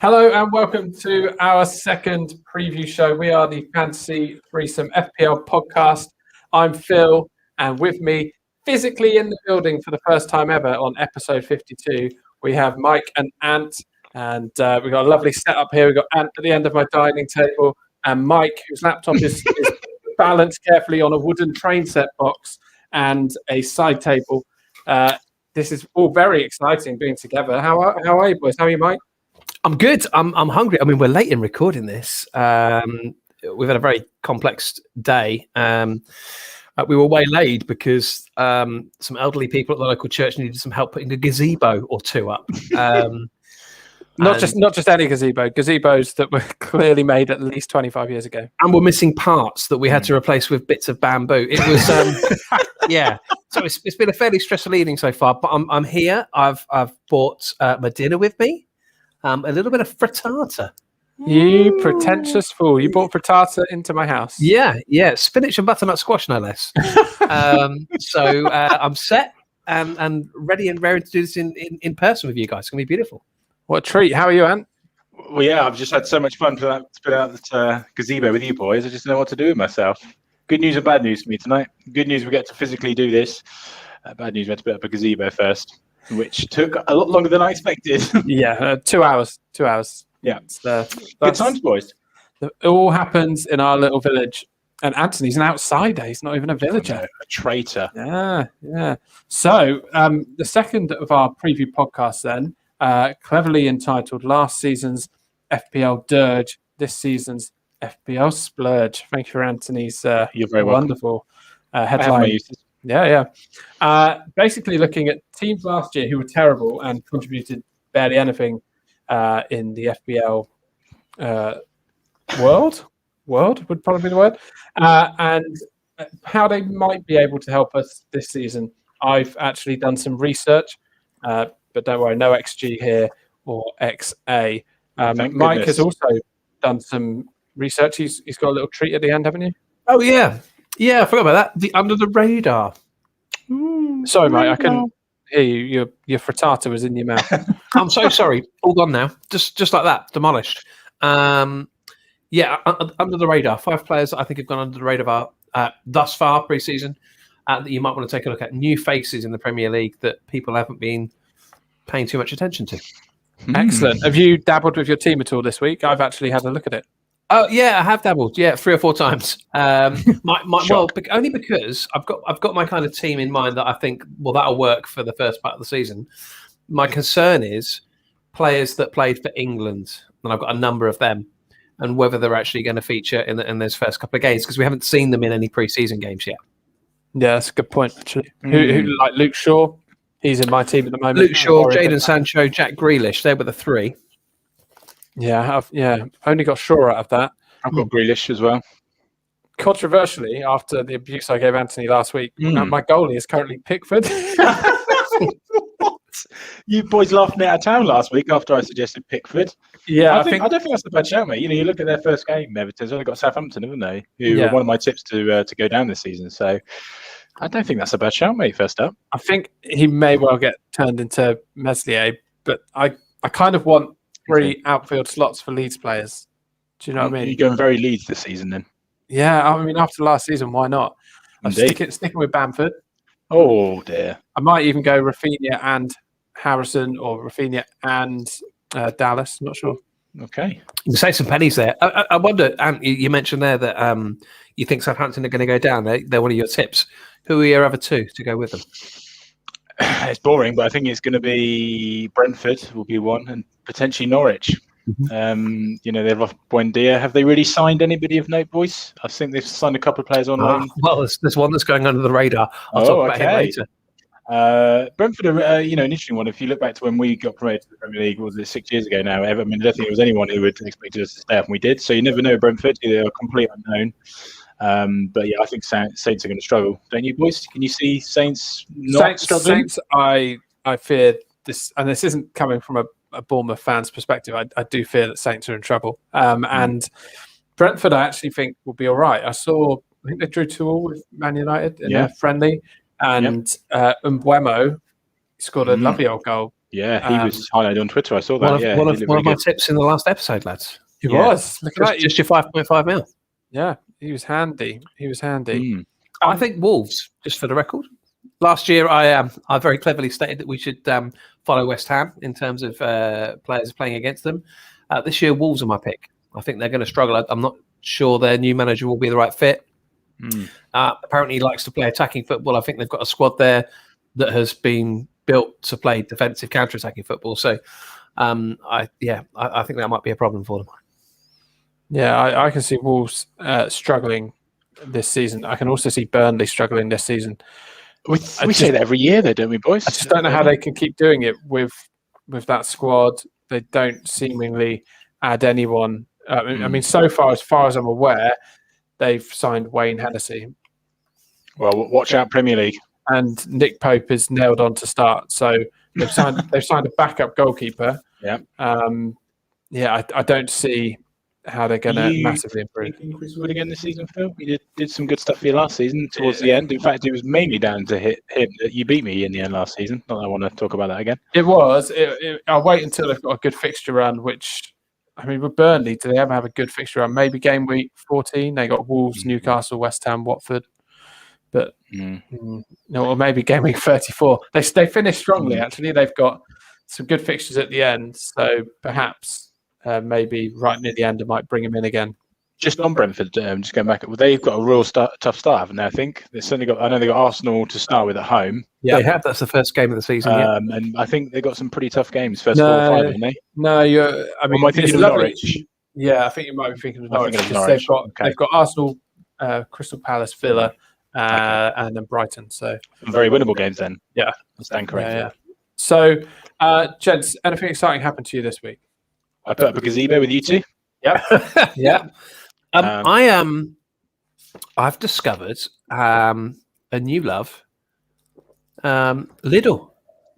Hello and welcome to our second preview show. We are the Fantasy Threesome FPL podcast. I'm Phil, and with me, physically in the building for the first time ever on episode 52, we have Mike and Ant. And we've got a lovely setup here. We've got Ant at the end of my dining table, and Mike, whose laptop is balanced carefully on a wooden train set box and a side table. This is all very exciting being together. How are you, boys? How are you, Mike? I'm good. I'm hungry. I mean, we're late in recording this. We've had a very complex day. We were waylaid because some elderly people at the local church needed some help putting a gazebo or two up. Not just any gazebos that were clearly made at least 25 years ago. And we're missing parts that we had to replace with bits of bamboo. It was, yeah. So it's been a fairly stressful evening so far, but I'm here. I've brought my dinner with me. A little bit of frittata. You pretentious fool. You brought frittata into my house. Yeah. Spinach and butternut squash, no less. So I'm set and ready and raring to do this in person with you guys. It's going to be beautiful. What a treat. How are you, Ant? Well, yeah, I've just had so much fun to put out that gazebo with you boys. I just don't know what to do with myself. Good news and bad news for me tonight. Good news, we get to physically do this. Bad news, we had to put up a gazebo first, which took a lot longer than I expected. Yeah, 2 hours. 2 hours. Yeah. Good times, boys. It all happens in our little village. And Anthony's an outsider. He's not even a villager. No, a traitor. Yeah. So the second of our preview podcasts then, cleverly entitled last season's FPL Dirge, this season's FPL Splurge. Thank you for Anthony's You're very wonderful headline. Yeah. Basically looking at teams last year who were terrible and contributed barely anything in the FPL world would probably be the word, and how they might be able to help us this season. I've actually done some research, but don't worry, no XG here or XA. Mike has also done some research. He's got a little treat at the end, haven't you? Oh, yeah. Yeah, I forgot about that. The under the radar. Sorry, Mike, I couldn't hear you. Your frittata was in your mouth. I'm so sorry. All gone now. Just like that. Demolished. Yeah, under the radar. 5 players I think have gone under the radar thus far pre-season that you might want to take a look at. New faces in the Premier League that people haven't been paying too much attention to. Excellent. Have you dabbled with your team at all this week? I've actually had a look at it. Oh yeah, I have dabbled. Yeah, 3 or 4 times. Only because I've got my kind of team in mind that I think that'll work for the first part of the season. My concern is players that played for England, and I've got a number of them, and whether they're actually going to feature in those first couple of games because we haven't seen them in any pre-season games yet. Yeah, that's a good point actually. Who like Luke Shaw? He's in my team at the moment. Luke Shaw, Jadon Sancho, Jack Grealish. They were the 3. Yeah, I've only got Shaw out of that. I've got Grealish as well. Controversially, after the abuse I gave Anthony last week, my goalie is currently Pickford. You boys laughed me out of town last week after I suggested Pickford. Yeah, I don't think that's a bad shout, mate. You look at their first game, Everton's only got Southampton, haven't they? Who were one of my tips to go down this season. So I don't think that's a bad shout, mate, first up. I think he may well get turned into Meslier, but I kind of want 3 outfield slots for Leeds players. Do you know what I mean? You're going very Leeds this season then? Yeah, I mean, after last season, why not? I'm sticking with Bamford. Oh, dear. I might even go Rafinha and Harrison or Rafinha and Dallas. I'm not sure. Okay. You save some pennies there. I wonder, Ant, you mentioned there that you think Southampton are going to go down. They're one of your tips. Who are your other 2 to go with them? It's boring, but I think it's going to be Brentford will be one and potentially Norwich. They've lost Buendia. Have they really signed anybody of note, boys? I think they've signed a couple of players on loan. Well, there's one that's going under the radar. I'll talk about him later. Brentford are, an interesting one. If you look back to when we got promoted to the Premier League, was it 6 years ago now? I don't think there was anyone who would expect us to stay up, and we did. So you never know Brentford. They're a complete unknown. But yeah, I think Saints are going to struggle. Don't you, boys? Can you see Saints not struggling? Saints, I fear this, and this isn't coming from a Bournemouth fan's perspective. I do fear that Saints are in trouble. And Brentford, I actually think will be all right. I think they drew 2-2 with Man United in a friendly, and Mbeumo scored a lovely old goal Yeah, he was highlighted on Twitter. I saw that. One of my tips in the last episode, lads. He was. Look at that. Just your 5.5 mil. Yeah, he was handy. I think Wolves, just for the record. Last year, I very cleverly stated that we should follow West Ham in terms of players playing against them. This year, Wolves are my pick. I think they're going to struggle. I'm not sure their new manager will be the right fit. Apparently, he likes to play attacking football. I think they've got a squad there that has been built to play defensive counter-attacking football. So, I think that might be a problem for them. Yeah, I can see Wolves struggling this season. I can also see Burnley struggling this season. We say that every year, though, don't we, boys? I just don't know how they can keep doing it with that squad. They don't seemingly add anyone. I mean, so far as I'm aware, they've signed Wayne Hennessy. Well, watch out, Premier League. And Nick Pope is nailed on to start. So they've signed a backup goalkeeper. Yeah. I don't see how they're going to massively improve. You think Chris Wood again this season, Phil? You did some good stuff for you last season towards the end. In fact, it was mainly down to him that you beat me in the end last season. Not that I want to talk about that again. It was. I'll wait until they've got a good fixture run, which, I mean, with Burnley, do they ever have a good fixture run? Maybe game week 14. They got Wolves, Newcastle, West Ham, Watford. But or maybe game week 34. They finished strongly, actually. They've got some good fixtures at the end. So perhaps maybe right near the end, I might bring him in again. Just on Brentford, just going back, they've got a real tough start, haven't they? I think they've certainly got. I know they got Arsenal to start with at home. Yeah, they have. That's the first game of the season. And I think they got some pretty tough games. First 4 or 5, haven't they? No, am I thinking of Norwich? Yeah, I think you might be thinking of Norwich. They've got Arsenal, Crystal Palace, Villa, and then Brighton. So some very winnable games then. Yeah, I stand corrected. Yeah. So, gents, anything exciting happened to you this week? I put up a gazebo with you two. Yep. Yeah. I've discovered a new love, Lidl.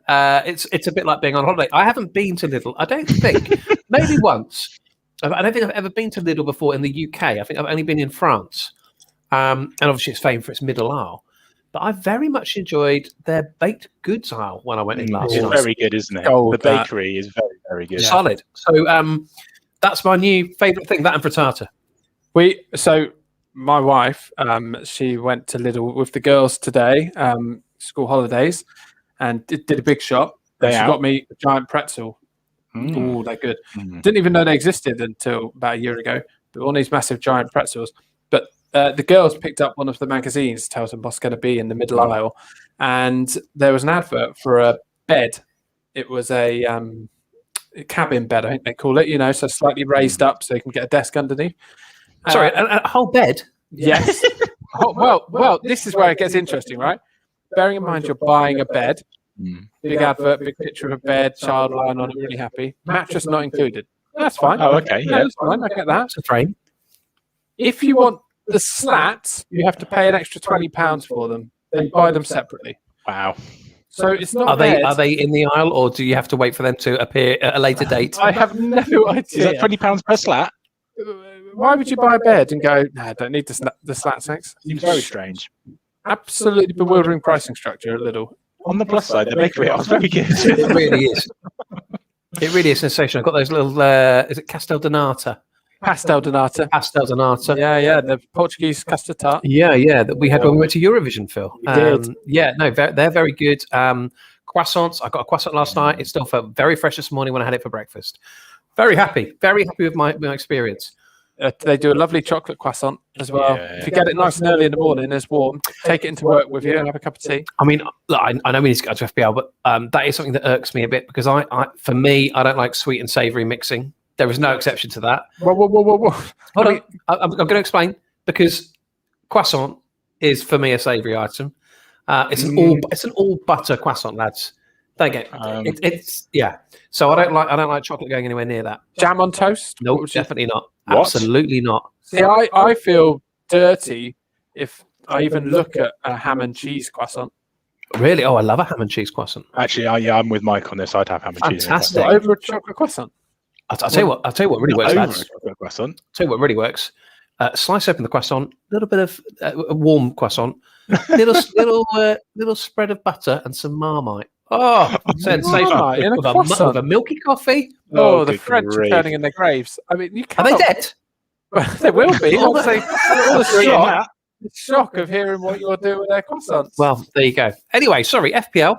It's a bit like being on holiday. I haven't been to Lidl. I don't think. Maybe once. I don't think I've ever been to Lidl before in the UK. I think I've only been in France. And obviously it's famed for its middle aisle. But I very much enjoyed their baked goods aisle when I went in last night. It's very good, isn't it? The bakery is very, very good. Solid. So that's my new favourite thing, that and frittata. So my wife, she went to Lidl with the girls today, school holidays, and did a big shop. She got me a giant pretzel. Oh, they're good. Didn't even know they existed until about a year ago. But all these massive giant pretzels. But the girls picked up one of the magazines, tells them what's going to be in the middle aisle, and there was an advert for a bed. It was a cabin bed, I think they call it. So slightly raised up so you can get a desk underneath. Sorry, a whole bed? Yes. Well, this is where it gets interesting, right? Bearing in mind you're buying a bed, big advert, big picture of a bed, child lying on it, really happy. Mattress not included. That's fine. Oh, okay. Yeah, that's fine. I get that. It's a frame. If you want the slats, you have to pay an extra £20 for them. They buy them separately. Wow. So it's not. Are they in the aisle, or do you have to wait for them to appear at a later date? I have no idea. Is that £20 per slat? Why would you buy a bed and go, no, I don't need the slats, thanks? Seems very strange. Absolutely bewildering pricing structure at Lidl. On the plus side, the bakery was very good. It really is. It really is sensational. I've got those little, is it Pastel de Nata? Pastel de Nata. Pastel de Nata. Yeah, the Portuguese custard tart. Yeah, that we had when we went to Eurovision, Phil. We did. Yeah, no, they're very good. Croissants. I got a croissant last night. It still felt very fresh this morning when I had it for breakfast. Very happy with my experience. They do a lovely chocolate croissant as well. Yeah. If you get it nice and early in the morning, it's warm. Take it into work with you and have a cup of tea. I mean, I know we need to go to FPL, but that is something that irks me a bit because for me, I don't like sweet and savoury mixing. There is no exception to that. Whoa. Hold on. I'm going to explain because croissant is for me a savoury item. It's an all butter croissant, lads. Don't get it's. So I don't like chocolate going anywhere near that. Jam on toast? No, definitely not. What? Absolutely not. See, I feel dirty if I even look at a ham and cheese croissant. Really? Oh, I love a ham and cheese croissant. Actually, I'm with Mike on this. I'd have ham and cheese. Fantastic. Over a chocolate croissant. I'll tell you what really works, lads. Croissant. Tell you what really works. Slice open the croissant, a little bit of a warm croissant, little spread of butter and some Marmite. Oh, sensational. Marmite in a With a croissant. milky coffee. Oh, the good French are grief. turning in their graves. I mean, you Are they can't. dead? They will be. Oh, Once they, all the Reading shock, that. the shock of hearing what you're doing with their croissants. Well, there you go. Anyway, sorry, FPL.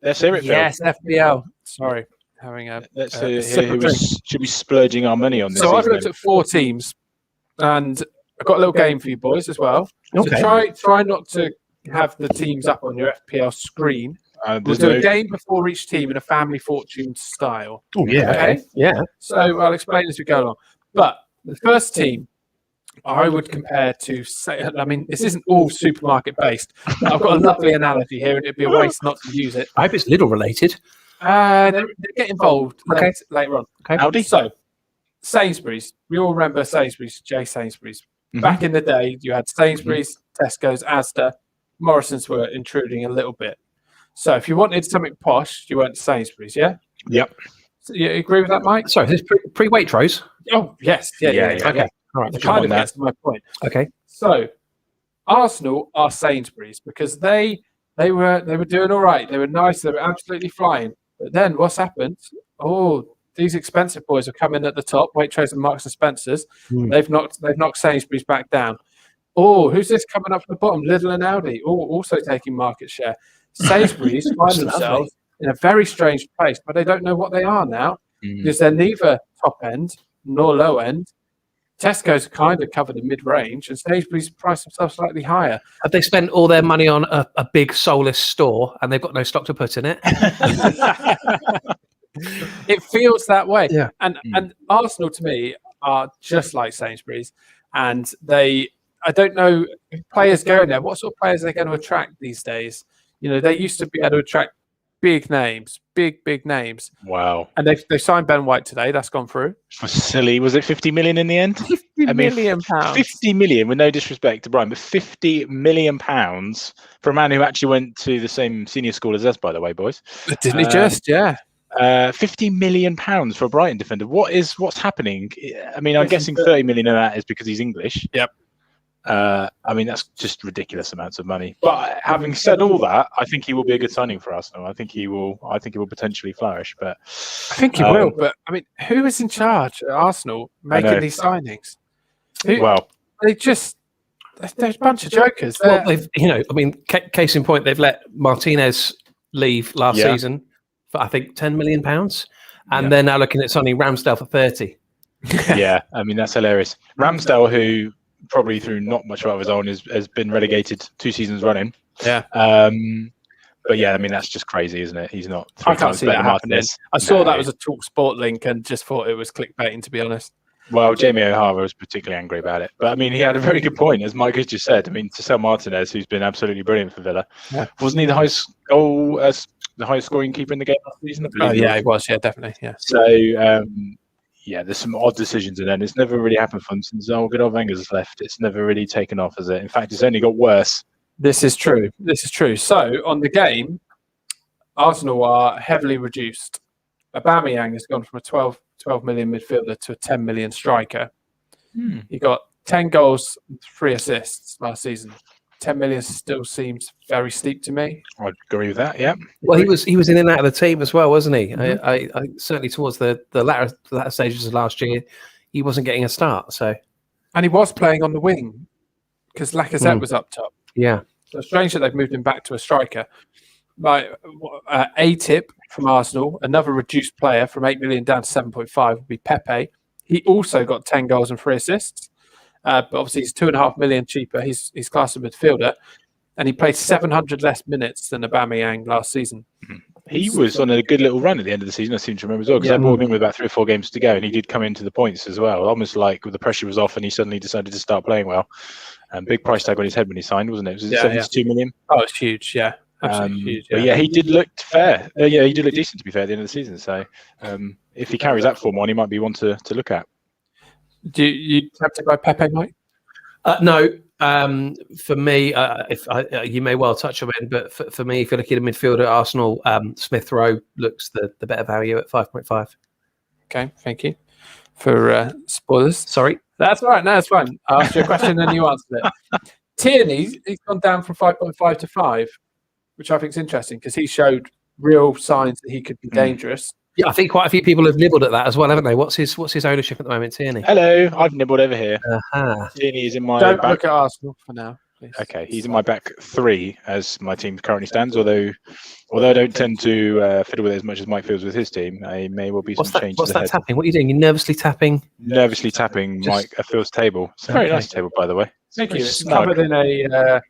Let's hear it, Phil. yes, FPL. Sorry, having a. Let's a hear sip who of drink. should be splurging our money on this So I've season. looked at 4 teams, and I've got a little game for you boys as well. Okay. So try not to have the teams up on your FPL screen. We'll There's do no- a game before each team in a family fortune style. Oh, yeah. Okay. Yeah. So I'll explain as we go along. But the first team I would compare to, say, I mean, this isn't all supermarket based. But I've got a lovely analogy here, and it'd be a waste not to use it. I hope it's Lidl related. They get involved Okay. later on. Okay. Aldi? So, Sainsbury's. We all remember Sainsbury's, J. Sainsbury's. Mhm. Back in the day, you had Sainsbury's, Tesco's, Asda. Morrison's were intruding a little bit. So, if you wanted something posh, you went to Sainsbury's, yeah? Yep. So you agree with that, Mike? Sorry, is this pre-Waitrose? Oh, yes. Yeah. Okay. All right. It kind on of that. gets to my point. Okay. So, Arsenal are Sainsbury's because they were doing all right. They were nice. They were absolutely flying. But then what's happened? Oh, these expensive boys are coming at the top. Waitrose and Marks and Spencers. They've knocked Sainsbury's back down. Oh, who's this coming up from the bottom? Lidl and Aldi. Oh, also taking market share. Sainsbury's find That's themselves in a very strange place, but they don't know what they are now because they're neither top end nor low end. Tesco's kind of covered in mid-range, and Sainsbury's priced themselves slightly higher. Have they spent all their money on a big soulless store and they've got no stock to put in it? It feels that way. Yeah. And Arsenal to me are just like Sainsbury's, and I don't know if players going there. What sort of players are they going to attract these days? You know, they used to be able to attract big names, big names. Wow. And they signed Ben White today. That's gone through. For silly. Was it 50 million in the end? 50 I mean, million pounds. 50 million, with no disrespect to Brian, but 50 million pounds for a man who actually went to the same senior school as us, by the way, boys. Didn't he just? Yeah. 50 million pounds for a Brighton defender. What's happening? I mean, I'm guessing 30 million of that is because he's English. Yep. I mean, that's just ridiculous amounts of money. But having said all that, I think he will be a good signing for Arsenal. I think he will potentially flourish. But I think he will. But I mean, who is in charge at Arsenal making these signings? They're a bunch of jokers. Well, case in point, they've let Martinez leave last season for I think £10 million, and they're now looking at signing Ramsdale for 30. Yeah, I mean that's hilarious. Ramsdale, who probably through not much of his own has been relegated 2 seasons running. Yeah. But yeah, I mean that's just crazy, isn't it? He's not. I can't see that happening. I saw No. that was a Talk Sport link and just thought it was clickbaiting, to be honest. Well, Jamie O'Hara was particularly angry about it. But I mean, he had a very good point, as Mike has just said. I mean, to sell Martinez, who's been absolutely brilliant for Villa, wasn't he the highest scoring keeper in the game last season? Oh yeah, he was. Yeah, definitely. Yeah. So there's some odd decisions in it. It's never really happened for him since good old Wenger's left. It's never really taken off, has it? In fact, it's only got worse. This is true. So on the game, Arsenal are heavily reduced. Aubameyang has gone from a 12 million midfielder to a 10 million striker. He got 10 goals, 3 assists last season. 10 million still seems very steep to me. I'd agree with that. Yeah. Well, he was in and out of the team as well, wasn't he? I certainly towards the latter stages of last year, he wasn't getting a start. So, and he was playing on the wing because Lacazette was up top. Yeah. So it's strange that they've moved him back to a striker. A tip from Arsenal, another reduced player from 8 million down to 7.5 would be Pepe. He also got 10 goals and 3 assists. But obviously he's 2.5 million cheaper. He's classed as a midfielder, and he played 700 less minutes than Aubameyang last season. He was on a good little run at the end of the season, I seem to remember as well, because I brought him in with about 3 or 4 games to go, and he did come into the points as well. Almost like the pressure was off, and he suddenly decided to start playing well. Big price tag on his head when he signed, wasn't it? Was it 72 million? Oh, it's huge, yeah. Absolutely huge. But yeah, he did look fair. He did look decent, to be fair, at the end of the season. So if he carries that form on, he might be one to look at. Do you tempted by Pepe, Mike? No. For me, you may well touch on it, but for me, if you're looking at a midfielder at Arsenal, Smith Rowe looks the better value at 5.5. Okay, thank you for spoilers. Sorry. That's all right. No, it's fine. I asked you a question and you answered it. Tierney, he's gone down from 5.5 to 5, which I think is interesting because he showed real signs that he could be dangerous. Yeah, I think quite a few people have nibbled at that as well, haven't they? What's his ownership at the moment, Tierney? Hello, I've nibbled over here. Uh-huh. Tierney is in my Don't back. look at Arsenal for now, please. Okay, he's in my back 3 as my team currently stands. Although I don't tend to fiddle with it as much as Mike feels with his team, I may well be some changes What's that ahead. tapping? What are you doing? You're nervously tapping? Nervously tapping Mike Phil's table. It's a very nice table, by the way. Thank you. It's snug. covered in a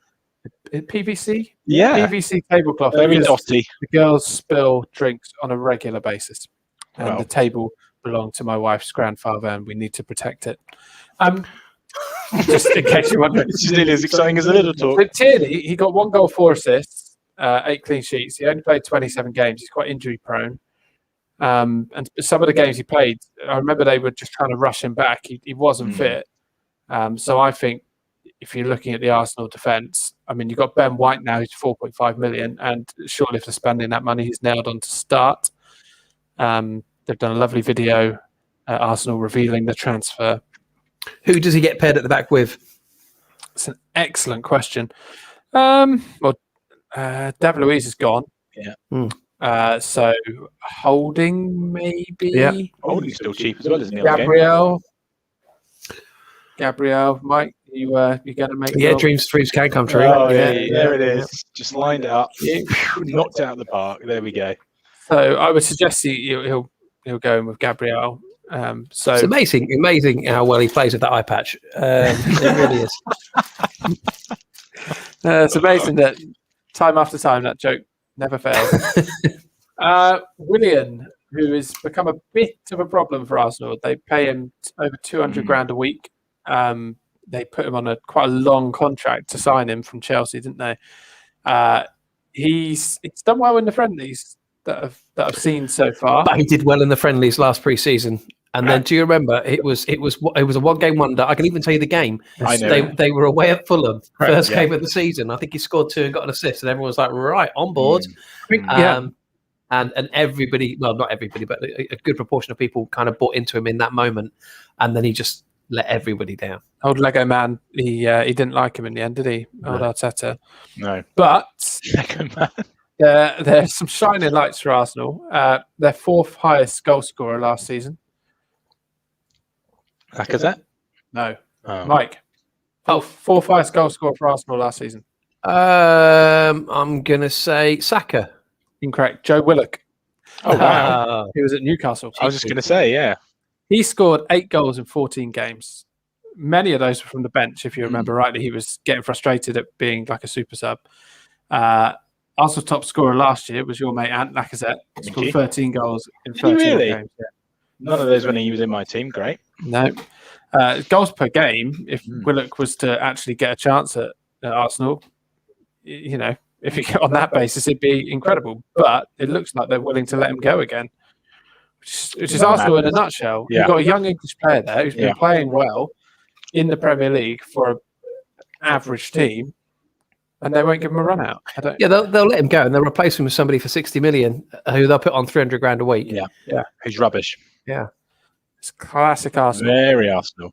PVC? Yeah. PVC tablecloth. Very because dotty. The girls spill drinks on a regular basis. And Wow. the table belonged to my wife's grandfather, and we need to protect it. Just in case you're wondering. This is nearly as exciting as a little talk. But Tierney, he got 1 goal, 4 assists, 8 clean sheets. He only played 27 games. He's quite injury prone. And some of the games he played, I remember they were just trying to rush him back. He wasn't fit. So I think if you're looking at the Arsenal defence, I mean, you've got Ben White now, who's 4.5 million, and surely if they're spending that money, he's nailed on to start. They've done a lovely video at Arsenal revealing the transfer. Who does he get paired at the back with? It's an excellent question. David Luiz is gone. Yeah. So Holding, maybe? Yeah. Holding's still cheap as well, isn't he? Gabriel, Mike, you going to make Yeah, dreams can come true. Oh, yeah. there it is. Just lined it up. Knocked it out of the park. There we go. So I would suggest he'll go in with Gabriel. So It's amazing how well he plays with that eye patch. It really is. it's amazing that time after time that joke never fails. Willian, who has become a bit of a problem for Arsenal, they pay him over 200 grand a week. They put him on quite a long contract to sign him from Chelsea, didn't they? He's done well in the friendlies that I've seen so far. But he did well in the friendlies last pre-season. And then, do you remember? It was a 1-game wonder. I can even tell you the game. I know. They were away at Fulham, Correct, first game of the season. I think he scored 2 and got an assist, and everyone was like, "Right, on board." And everybody, well, not everybody, but a good proportion of people kind of bought into him in that moment. And then he just let everybody down. Old Lego man, he didn't like him in the end, did he? Old Arteta. No. But Lego man. there's some shining lights for Arsenal. Their 4th highest goal scorer last season. Lacazette? No. Oh. Mike. 4th highest goal scorer for Arsenal last season. I'm going to say Saka. Incorrect. Joe Willock. Oh, wow. He was at Newcastle. I was just going to say, yeah. He scored 8 goals in 14 games. Many of those were from the bench, if you remember rightly. He was getting frustrated at being like a super sub. Arsenal's top scorer last year was your mate Ant Lacazette. Scored 13 goals in 13 games. Yeah. None of those when he was in my team. Great. No. Goals per game, if Willock was to actually get a chance at Arsenal, you know, if you get on that basis, it'd be incredible. But it looks like they're willing to let him go again, which is Arsenal in a nutshell. Yeah. You've got a young English player there who's been playing well in the Premier League for an average team, and they won't give him a run out. Yeah, they'll let him go, and they'll replace him with somebody for 60 million, who they'll put on 300 grand a week. Yeah. Who's rubbish. Yeah. It's classic Arsenal. Very Arsenal.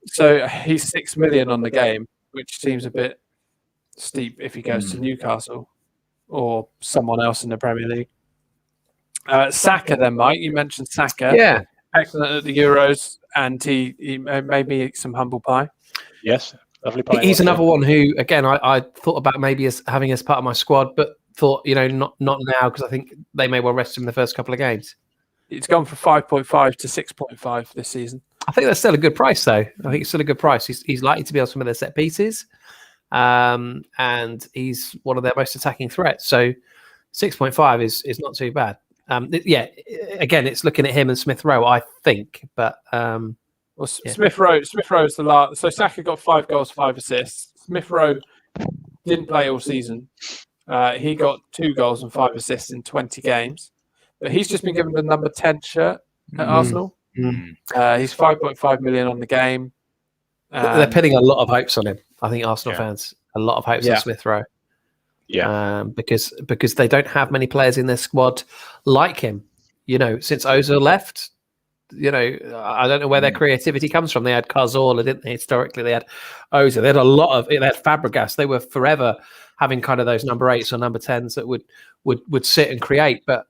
So he's 6 million on the game, which seems a bit steep if he goes to Newcastle or someone else in the Premier League. Saka then, Mike. You mentioned Saka. Yeah. Excellent at the Euros, and he made me some humble pie. Yes. Lovely pie. He's another one who, again, I thought about maybe having as part of my squad, but thought, not now, because I think they may well rest him in the first couple of games. It's gone from 5.5 to 6.5 this season. I think that's still a good price, though. I think it's still a good price. He's likely to be on some of their set pieces, and he's one of their most attacking threats. So 6.5 is not too bad. Again, it's looking at him and Smith Rowe, I think, but Smith Rowe's the last. So Saka got 5 goals, 5 assists. Smith Rowe didn't play all season. He got 2 goals and 5 assists in 20 games. But he's just been given the number 10 shirt at Arsenal. He's 5.5 million on the game. They're pinning a lot of hopes on him. I think Arsenal fans, a lot of hopes on Smith Rowe. Yeah. Because they don't have many players in their squad like him. Since Ozil left, I don't know where their creativity comes from. They had Cazorla, didn't they? Historically, they had Oza. They had they had Fabregas. They were forever having kind of those number 8s or number 10s that would sit and create. But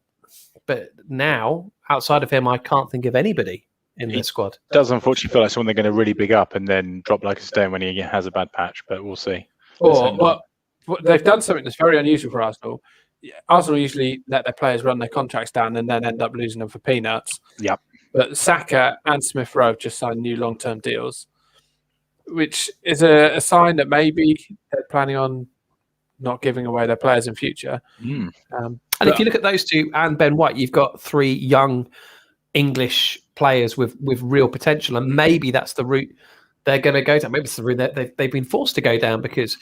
now, outside of him, I can't think of anybody in the squad. It does unfortunately feel like someone they're going to really big up and then drop like a stone when he has a bad patch, but we'll see. Well, they've done something that's very unusual for Arsenal. Arsenal usually let their players run their contracts down and then end up losing them for peanuts. Yep. But Saka and Smith Rowe just signed new long-term deals, which is a sign that maybe they're planning on not giving away their players in future. And if you look at those two and Ben White, you've got 3 young English players with real potential, and maybe that's the route they're going to go down. Maybe it's the route that they've been forced to go down because,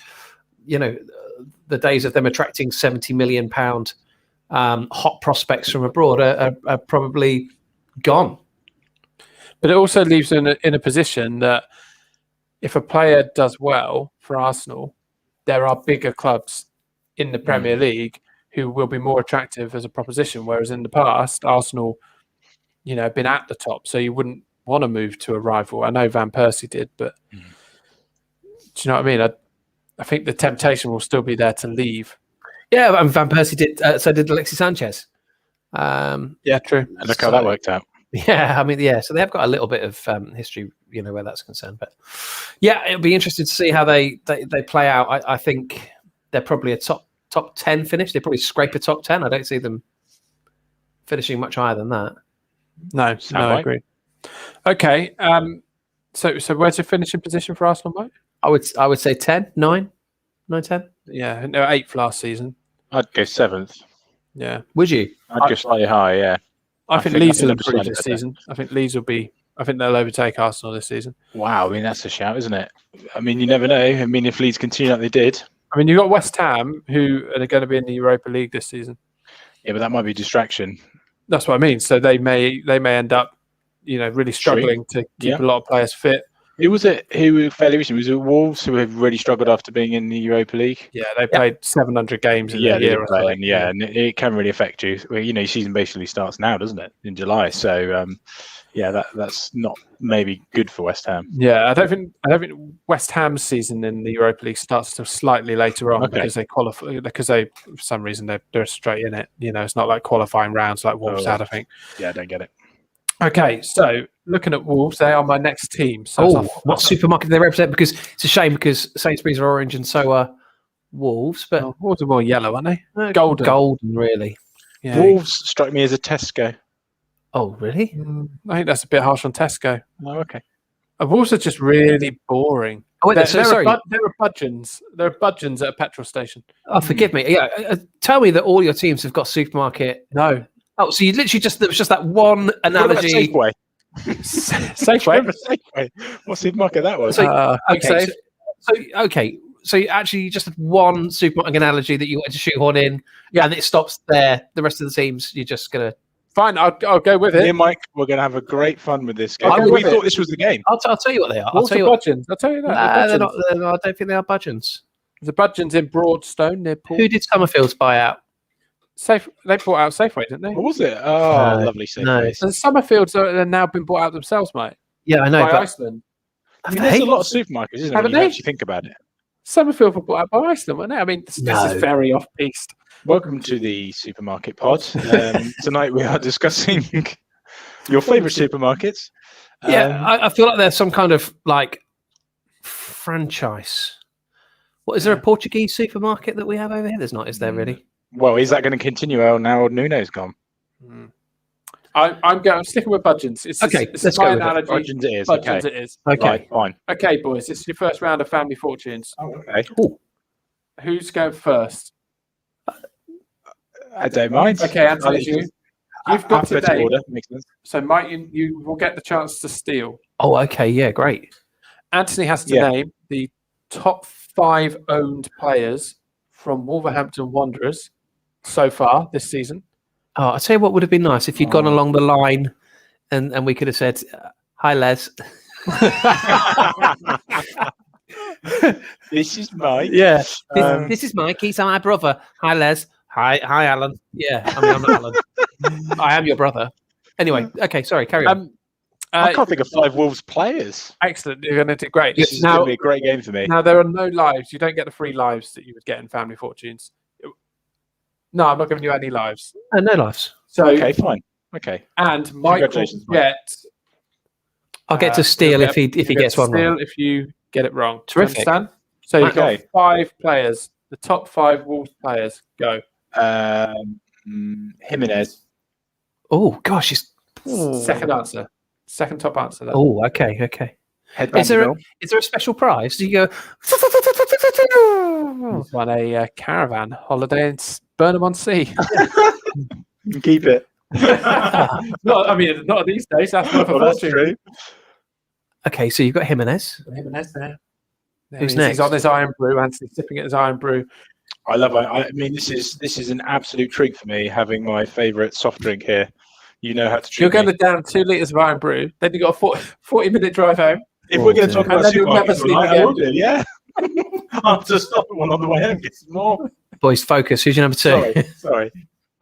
the days of them attracting £70 million hot prospects from abroad are probably gone. But it also leaves them in a position that if a player does well for Arsenal, there are bigger clubs in the Premier League who will be more attractive as a proposition, whereas in the past, Arsenal, have been at the top, so you wouldn't want to move to a rival. I know Van Persie did, but do you know what I mean? I think the temptation will still be there to leave. Yeah, and Van Persie did. So did Alexis Sanchez. Yeah, true. And look how that worked out. Yeah, I mean, yeah. So they have got a little bit of history, where that's concerned. But yeah, it'll be interesting to see how they play out. I think they're probably a top 10 finish. They probably scrape a top 10. I don't see them finishing much higher than that. No, I agree. Okay, so where's your finishing position for Arsenal, Mike? I would say 10, 9, 10. Yeah, they were 8th last season. I'd go 7th. Yeah. Would you? I'd go slightly higher, yeah. I think Leeds will improve this season. I think they'll overtake Arsenal this season. Wow, I mean, that's a shout, isn't it? I mean, you never know. I mean, if Leeds continue like they did. I mean, you've got West Ham, who are going to be in the Europa League this season. Yeah, but that might be a distraction. That's what I mean. So they may end up, really struggling to keep a lot of players fit. Who was it who fairly recently? Was it Wolves who have really struggled after being in the Europa League? Yeah, they played 700 games in a year. And it can really affect you. Well, your season basically starts now, doesn't it? In July. So, that's not maybe good for West Ham. Yeah, I don't think West Ham's season in the Europa League starts till slightly later on because they qualify. Because for some reason they're straight in it. It's not like qualifying rounds like Wolves had. I think. Yeah, I don't get it. Okay, so looking at Wolves, they are my next team. So what supermarket do they represent? Because it's a shame because Sainsbury's are orange and so are Wolves. But Wolves are more yellow, aren't they? Golden, really. Yeah. Wolves strike me as a Tesco. Oh, really? I think that's a bit harsh on Tesco. Oh, okay. Wolves are just really boring. Oh, wait, sorry. There are budgeons. There are budgeons at a petrol station. Oh, forgive me. Yeah, tell me that all your teams have got supermarket. No. Oh, so you literally there was just that one analogy. Safeway. Safeway. What supermarket that was? So you actually just had one supermarket analogy that you wanted to shoehorn in, and it stops there. The rest of the teams, you're just gonna. Fine, I'll go with it. Me and Mike, we're going to have a great fun with this game. We thought this was the game. I'll tell you what they are. I'll tell you budgeons. I'll tell you that. They're not, I don't think they are budgeons. The budgeons in Broadstone near Paul. Who did Summerfield's buy out? They bought out Safeway, didn't they? What was it? Oh, lovely Safeway. No. And Summerfields are now been bought out themselves, mate. Yeah, I know. By Iceland. I mean, there's a lot of supermarkets, isn't there, when you actually think about it? Summerfield were bought out by Iceland, weren't they? I mean, this is very off-piste. Welcome to the supermarket pod. Tonight we are discussing your favourite supermarkets. I feel like there's some kind of franchise. What is there a Portuguese supermarket that we have over here? There's not, is there really? Well, is that going to continue now Nuno's gone? I'm sticking with budgeons. Let's go with analogy. Budgeons it is. Budgeons it is. Okay, right, fine. Okay, boys, it's your first round of Family Fortunes. Oh, okay. Ooh. Who's going first? I don't mind. Okay, Anthony, you've got to name. Order. Makes sense. So, Mike, you will get the chance to steal. Oh, okay, yeah, great. Anthony has to name the top 5 owned players from Wolverhampton Wanderers so far this season. Oh, I'll tell you what would have been nice if you'd gone along the line and we could have said, hi, Les. This is Mike. Yeah. This is Mike. He's my brother. Hi, Les. Hi, Alan. Yeah, I'm Alan. I am your brother. Anyway, okay, sorry, carry on. I can't think of 5 Wolves players. Excellent. You're going to do great. This is going to be a great game for me. Now, there are no lives. You don't get the free lives that you would get in Family Fortunes. No, I'm not giving you any lives. No lives. So Okay, fine. Okay. And Mike will get... I'll get to steal if he gets one wrong. If you get it wrong. Terrific. Understand? So you've got 5 players. The top 5 Wolves players. Go. Jimenez. Oh, gosh. Second answer. Second top answer. Then. Oh, okay. Is there a special prize? Do you go... He's won a caravan holiday in Burnham-on-Sea. Keep it. Not these days. That's not for that's true. Okay, so you've got Jimenez. Jimenez there. Who's next? He's on his iron brew. Anthony's sipping at his iron brew. I love it. I mean, this is an absolute treat for me, having my favourite soft drink here. You know how to treat You're going to down 2 litres of iron brew. Then you've got a 40-minute drive home. If we're going to talk about supermarkets, I will do, yeah. I'll just stop at one on the way home, get some more. Boys, focus. Who's your number 2? Sorry.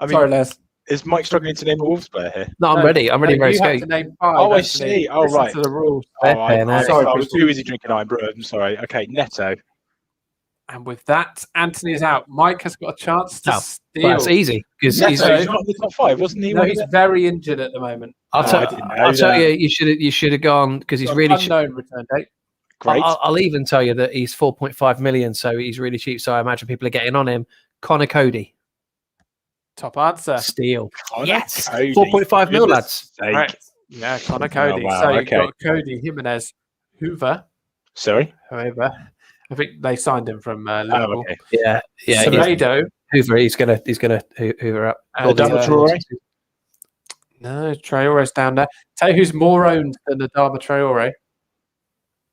Sorry, Les. Is Mike struggling to name a Wolves player here? No, I'm ready. I'm ready. You have to name 5. Oh, I see. Oh, right. To the rules. Sorry, I was too busy drinking iron brew. I'm sorry. Okay, Neto. And with that, Anthony is out. Mike has got a chance to steal. Well, that's easy because he's not in the top 5, wasn't he? No, he's very injured at the moment. I'll tell you, you should have gone because he's really unknown return date. Great. I'll even tell you that he's 4.5 million, so he's really cheap. So I imagine people are getting on him. Connor Cody. Top answer. Steal. Yes. 4.5 mil, lads. Right. Yeah, Connor Cody. Oh, wow. So you've got Cody, Jimenez, Hoover. Sorry? However, I think they signed him from Liverpool. Okay. Yeah. Semedo. Hoover. He's gonna Hoover up. Traore. No, Traore's down there. Tell you who's more owned than Adama Traore.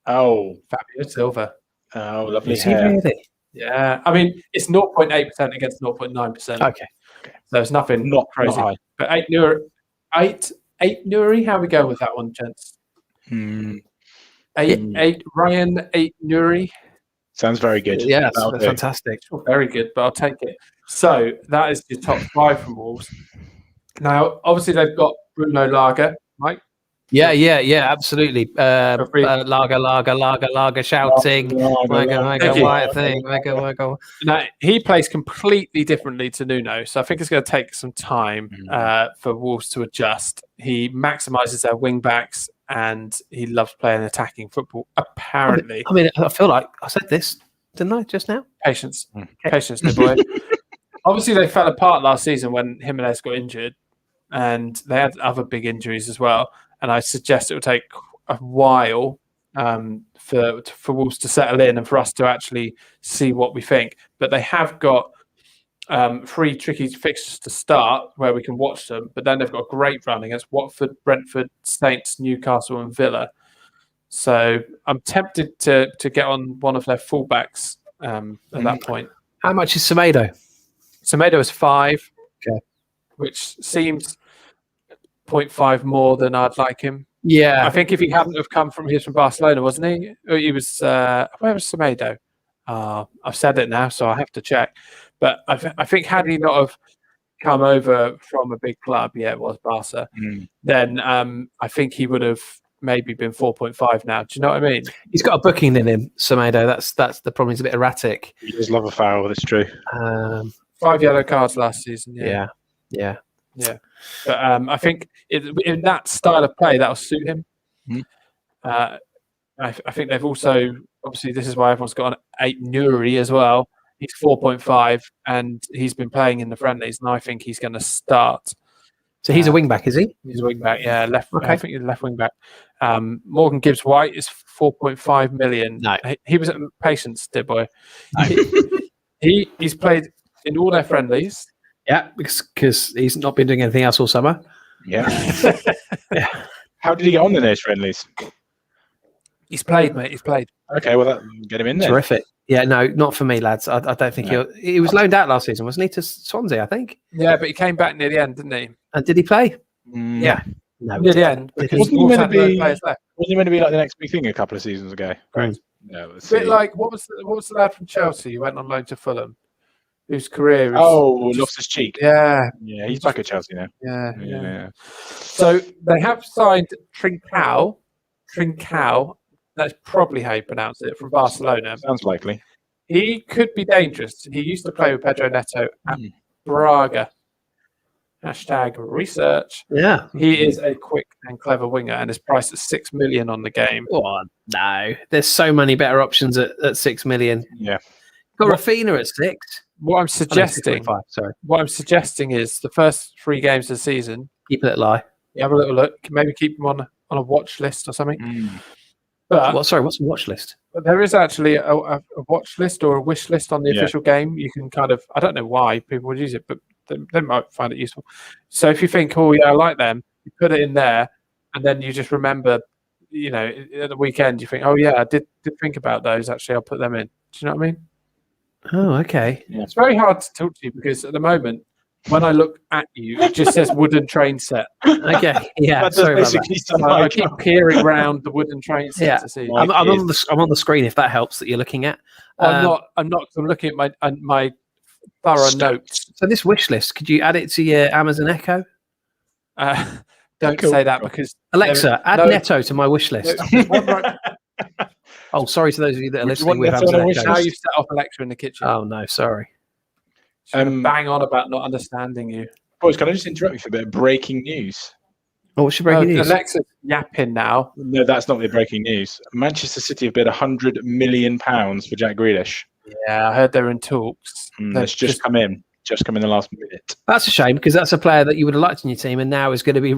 Oh, Fabio Silva. Oh, lovely Is he hair. really? Yeah, I mean it's 0.8% against 0.9%. Okay. So it's nothing Not crazy. high. But 8 Nuri. How we go with that one, gents? 8 Ryan 8 Nuri. Sounds very good. Yeah, that's fantastic. Very good, but I'll take it. So that is your top 5 from Wolves. Now, obviously, they've got Bruno Lager, Mike. Yeah, absolutely. Lager, shouting. Now, he plays completely differently to Nuno, so I think it's going to take some time for Wolves to adjust. He maximises their wing backs, and he loves playing attacking football, apparently. I mean, I feel like I said this, didn't I, just now? Patience, dear boy. Obviously, they fell apart last season when Jimenez got injured, and they had other big injuries as well. And I suggest it will take a while for Wolves to settle in and for us to actually see what we think. But they have got 3 tricky fixtures to start where we can watch them. But then they've got a great run against Watford, Brentford, Saints, Newcastle and Villa. So I'm tempted to get on one of their fullbacks at that point. How much is Semedo? Semedo is 5, which seems 0.5 more than I'd like him. Yeah, I think if he hadn't have come from Barcelona, wasn't he? He was. Where was Semedo? I've said it now, so I have to check. But I think had he not have come over from a big club, it was Barca. Then I think he would have maybe been 4.5 now. Do you know what I mean? He's got a booking in him, Semedo. That's the problem. He's a bit erratic. He does love a foul. That's true. 5 yellow cards last season. Yeah. But I think in that style of play, that'll suit him. I think they've also, obviously, this is why everyone's got an 8 Nuri as well. He's 4.5, and he's been playing in the friendlies, and I think he's going to start. So he's a wing back, is he? He's a wing back, yeah. I think he's left wing back. Morgan Gibbs White is 4.5 million. No, he was at Patience, dear boy. He's played in all their friendlies. Yeah, because he's not been doing anything else all summer. Yeah. How did he get on in those friendlies? He's played, mate. He's played. Okay, well, get him in there. Terrific. Yeah, no, not for me, lads. I don't think he was loaned out last season, wasn't he, to Swansea, I think? Yeah, but he came back near the end, didn't he? And did he play? Yeah. No, near the end. Because wasn't he meant to be like the next big thing a couple of seasons ago? Right. No, a bit like, what was the lad from Chelsea who went on loan to Fulham? whose career is Loftus-Cheek. Yeah, he's back at Chelsea now. Yeah. So they have signed Trincao. That's probably how you pronounce it, from Barcelona. Sounds likely. He could be dangerous. He used to play with Pedro Neto at Braga. #research. Yeah. He is a quick and clever winger and is priced at 6 million on the game. Oh, no. There's so many better options at 6 million. Yeah. Got Rafinha at 6. What I'm suggesting, is the first 3 games of the season, keep it lie. You have a little look. Maybe keep him on a watch list or something. But what's a watch list? There is actually a watch list or a wish list on the official game. You can kind of, I don't know why people would use it, but they might find it useful. So if you think, oh yeah, I like them, you put it in there, and then you just remember, at the weekend you think, oh yeah, I did think about those. Actually, I'll put them in. Do you know what I mean? Oh, okay. Yeah. It's very hard to talk to you because at the moment, when I look at you, it just says wooden train set. Okay, yeah. Sorry about that. I keep peering around the wooden train set to see. I'm on the screen if that helps that you're looking at. I'm not. I'm looking at my thorough notes. So this wish list, could you add it to your Amazon Echo? Don't say that because Alexa, add Neto to my wish list. Oh, sorry to those of you that are listening with Amazon Echo. Now you've set off Alexa in the kitchen. Oh no, sorry. Bang on about not understanding you. Boys, can I just interrupt you for a bit of breaking news? Oh, what's your breaking news? Alexa's yapping now. No, that's not the breaking news. Manchester City have bid £100 million for Jack Grealish. Yeah, I heard they're in talks. That's just come in. Just come in the last minute. That's a shame because that's a player that you would have liked in your team and now is going to be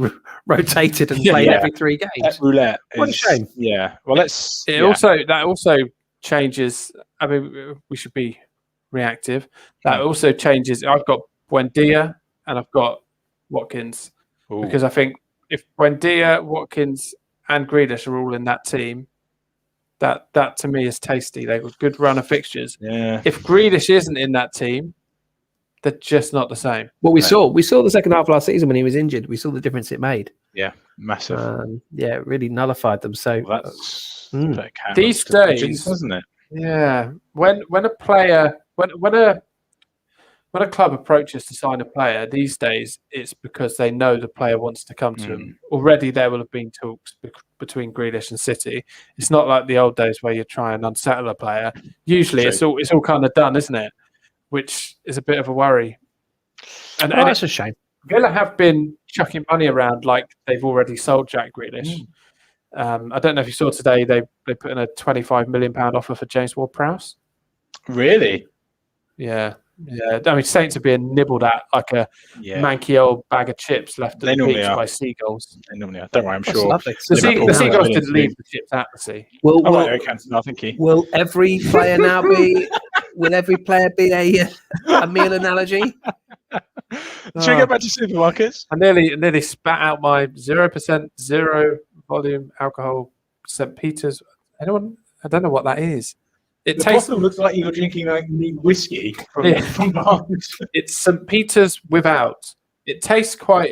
rotated and played every 3 games. Roulette. What a shame. Yeah. Well, that also changes. I mean, we should be reactive. That also changes. I've got Buendia and I've got Watkins because I think if Buendia, Watkins, and Grealish are all in that team, that to me is tasty. They've got good run of fixtures. Yeah. If Grealish isn't in that team, they're just not the same. Well, we saw the second half of last season when he was injured. We saw the difference it made. Yeah, massive. It really nullified them. So that's these days, isn't it? Yeah. When a player when a club approaches to sign a player these days, it's because they know the player wants to come to them. Already there will have been talks between Grealish and City. It's not like the old days where you try and unsettle a player. Usually it's all kind of done, isn't it? Which is a bit of a worry. And that's a shame. Villa have been chucking money around like they've already sold Jack Grealish. I don't know if you saw today they put in a £25 million offer for James Ward-Prowse. Really? Yeah. I mean, Saints are being nibbled at like a manky old bag of chips left at the beach by seagulls. They normally are. Don't worry, I'm sure. The seagulls didn't leave the chips at the sea. Will every player now be? Will every player be a meal analogy? Should we go back to supermarkets? I nearly spat out my 0% zero volume alcohol St. Peter's. Anyone? I don't know what that is. It looks like you're drinking like whiskey from It's St. Peter's without. It tastes quite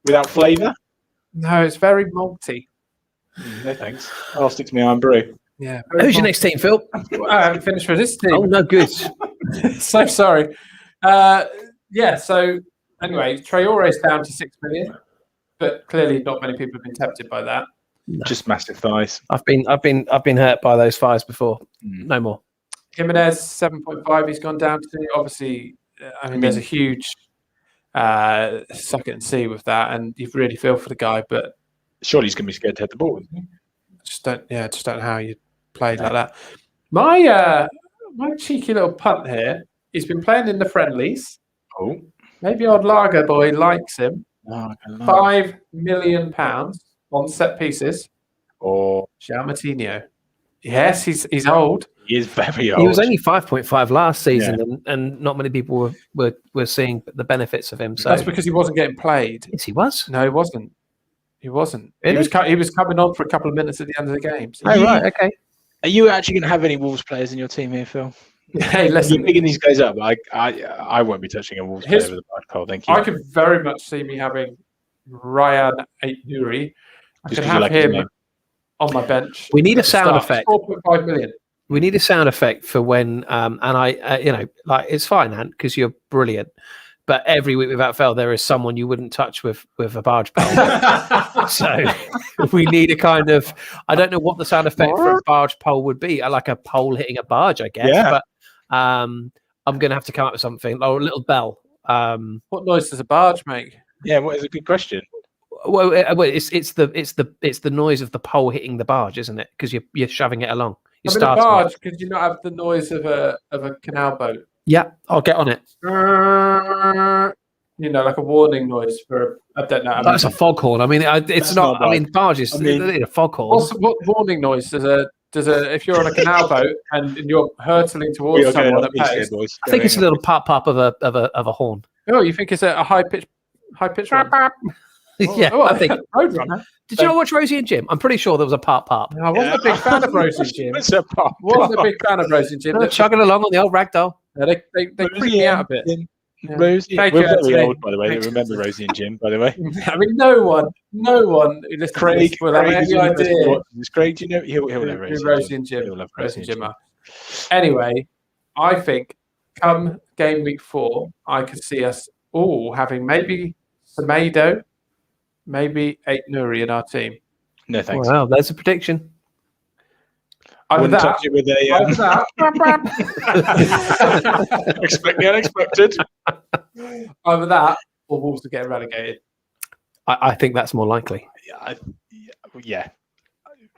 without flavour. No, it's very malty. No thanks. I'll stick to my Iron Brew. Yeah. Who's your next team, Phil? I haven't finished for this team. Oh no, good. So sorry. So anyway, Traore's down to 6 million, but clearly not many people have been tempted by that. No. Just massive thighs. I've been hurt by those thighs before. No more. Jimenez 7.5. He's gone down to. Obviously, I mean, there's a huge suck it and see with that, and you really feel for the guy. But surely he's going to be scared to hit the ball, isn't he? Just don't know how you played like that. My cheeky little punt here. He's been playing in the friendlies. Oh, maybe old Lager boy likes him. £5 million on set pieces. Or João Moutinho. Yes, he's old. He is very old. He was only 5.5 last season, and not many people were seeing the benefits of him. So that's because he wasn't getting played. Yes, he was. No, he wasn't. He wasn't. Really? He was coming on for a couple of minutes at the end of the game. So right, okay. Are you actually going to have any Wolves players in your team here, Phil? Hey, listen. You're picking these guys up. I won't be touching a Wolves player with a bad cold. Thank you. I could very much see me having Ryan Aït-Nouri. I could have him on my bench. We need a sound effect. 4.5 million. We need a sound effect for when, and I, like it's fine, Ant, because you're brilliant. But every week without fail, there is someone you wouldn't touch with a barge pole. So we need a kind of, I don't know what the sound effect for a barge pole would be. I like a pole hitting a barge, I guess. Yeah. But I'm going to have to come up with something, or a little bell. What noise does a barge make? Yeah, what is a good question? Well, it's the noise of the pole hitting the barge, isn't it? Because you're shoving it along. I mean, a barge, could you not have the noise of a canal boat? Yeah, I'll get on it. Like a warning noise for, I don't know. That's a foghorn. I mean, it's not. I mean, barges. A foghorn. What warning noise does a if you're on a canal boat and you're hurtling towards someone at pace? I think it's a little pop of a horn. Oh, you think it's a high pitch one? Yeah, I think. Roadrunner. Did you not watch Rosie and Jim? I'm pretty sure there was a pop. No, I wasn't a big fan of Rosie and Jim. Wasn't a big fan of Rosie and Jim. They're chugging along on the old ragdoll. They creep me out a bit. Yeah. Rosie, we're very old, by the way. They remember Rosie and Jim, by the way. I mean, no one who listens to this will have any idea. Craig, do you know? He'll know Rosie and Jim. Rosie and Jim are. Anyway, I think come game week 4, I could see us all having maybe Semedo, maybe 8 Nuri in our team. No, thanks. Wow, there's a prediction. Wouldn't touch it with expect the unexpected. Either that or Wolves to get relegated. I think that's more likely. Yeah,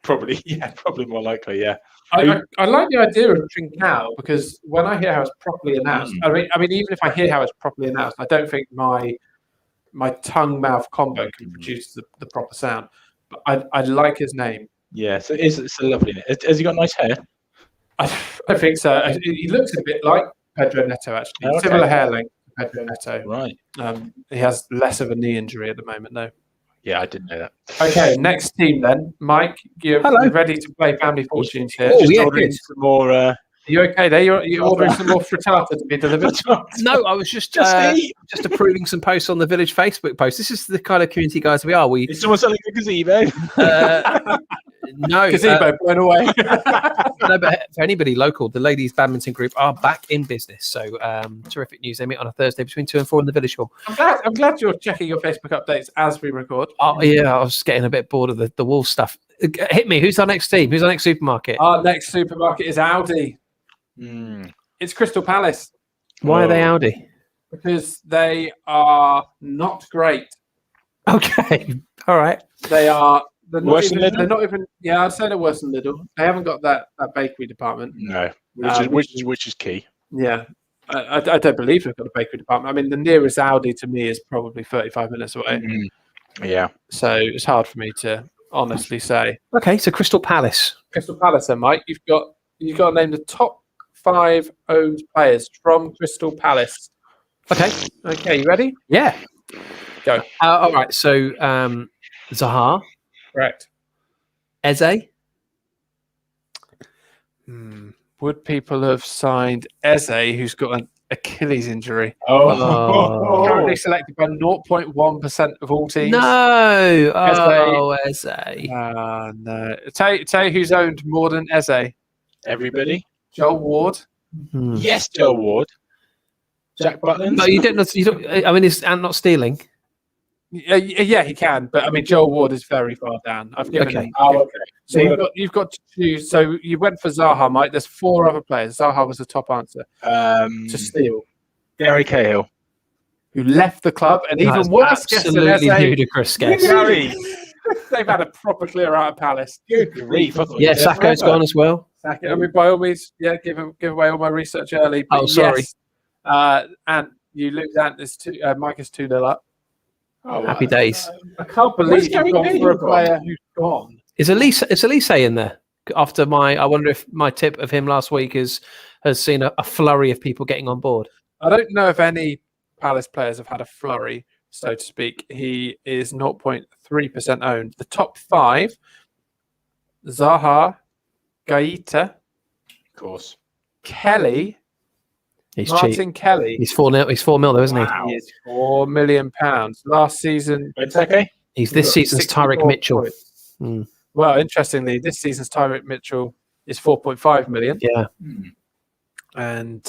probably more likely. Yeah, I like the idea of Trincao because when I hear how it's properly announced, I mean, even if I hear how it's properly announced, I don't think my tongue-mouth combo can produce the proper sound. But I like his name. Yeah, so it's a lovely name. Has he got nice hair? I think so. He looks a bit like Pedro Neto, actually. Okay. Similar hair length to Pedro Neto. Right. He has less of a knee injury at the moment, though. Yeah, I didn't know that. Okay, next team then. Mike, you're ready to play Family Fortunes here. Oh, just yeah, ordering some more... Are you okay there? You're ordering some more frittata to be delivered? No, I was just approving some posts on the Village Facebook post. This is the kind of community guys we are. Is someone selling a gazebo? No. Gazebo blown away. No, but for anybody local, the ladies badminton group are back in business. So terrific news. They meet on a Thursday between 2 and 4 in the Village Hall. I'm glad you're checking your Facebook updates as we record. Oh, yeah, I was getting a bit bored of the Wolves stuff. Hit me. Who's our next team? Who's our next supermarket? Our next supermarket is Aldi. It's Crystal Palace. Why are they Aldi? Because they are not great. Okay. All right. They're not even. Yeah, I'd say they're worse than Lidl. They haven't got that bakery department. No, which is key. Yeah, I don't believe they've got a bakery department. I mean, the nearest Aldi to me is probably 35 minutes away. Yeah. So it's hard for me to honestly say. Okay, so Crystal Palace. Crystal Palace, then, Mike. You've got to name the top 5 owned players from Crystal Palace. Okay, you ready? Yeah. Go. All right. So Zaha. Correct. Eze. Would people have signed Eze, who's got an Achilles injury? Currently selected by 0.1% of all teams. No. Eze. No. Tell you who's owned more than Eze. Everybody. Joel Ward. Yes, Joel Ward. Jack Butland. No, you don't. I mean, is Ant not stealing? Yeah, he can, but I mean, Joel Ward is very far down. I've given him. Okay. So you've got to choose. So you went for Zaha, Mike. There's 4 other players. Zaha was the top answer to steal. Gary Cahill, who left the club, and even worse, absolutely ludicrous guess. They've had a proper clear out of Palace. Good grief! Yeah, Sacco's gone as well. Sacco. I mean, by all means, give away all my research early. Oh, sorry. Yes, and you lose. Ant is Mike is 2-0 up. Oh, happy days. I can't believe you've gone for a player who's gone. Is Elise in there? After I wonder if my tip of him last week has seen a flurry of people getting on board. I don't know if any Palace players have had a flurry, so to speak. He is 0.3% owned. The top 5, Zaha, Gaeta, of course, Kelly. He's Martin cheap. Kelly. He's 4 mil though, isn't he? Wow. He is £4 million. Last season, he's this season's Tyrick Mitchell. Well, interestingly, this season's Tyrick Mitchell is 4.5 million. Yeah. And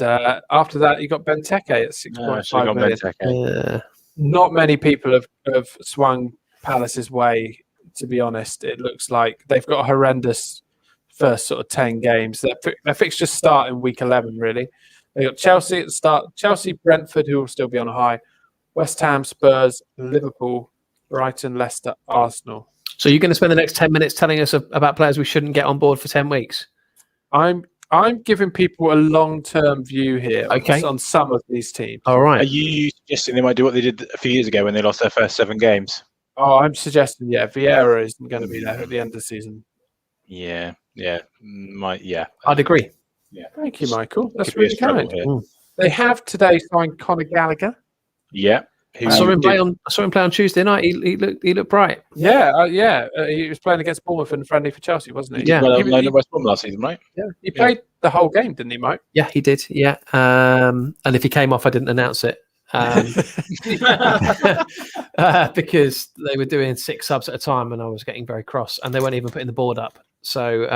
after that, you got Benteke at 6.5 million. Yeah. Not many people have swung Palace's way, to be honest. It looks like they've got a horrendous first sort of 10 games. Their fixtures start in week 11, really. They got Chelsea at the start, Chelsea, Brentford, who will still be on a high, West Ham, Spurs, Liverpool, Brighton, Leicester, Arsenal. So you're going to spend the next 10 minutes telling us about players we shouldn't get on board for 10 weeks? I'm giving people a long-term view here on some of these teams. All right. Are you suggesting they might do what they did a few years ago when they lost their first 7 games? Oh, I'm suggesting, Vieira isn't going to be there at the end of the season. Yeah. I'd agree. Yeah. Thank you, Michael. That's Could be a really struggle kind. here. They have today signed Conor Gallagher. Yeah. I saw him play on Tuesday night. He looked bright. Yeah. He was playing against Bournemouth and friendly for Chelsea, wasn't he? Yeah. Well, he West Brom last season, right? Yeah. He played the whole game, didn't he, Mike? Yeah, he did. Yeah. And if he came off, I didn't announce it. Because they were doing 6 subs at a time and I was getting very cross and they weren't even putting the board up. So,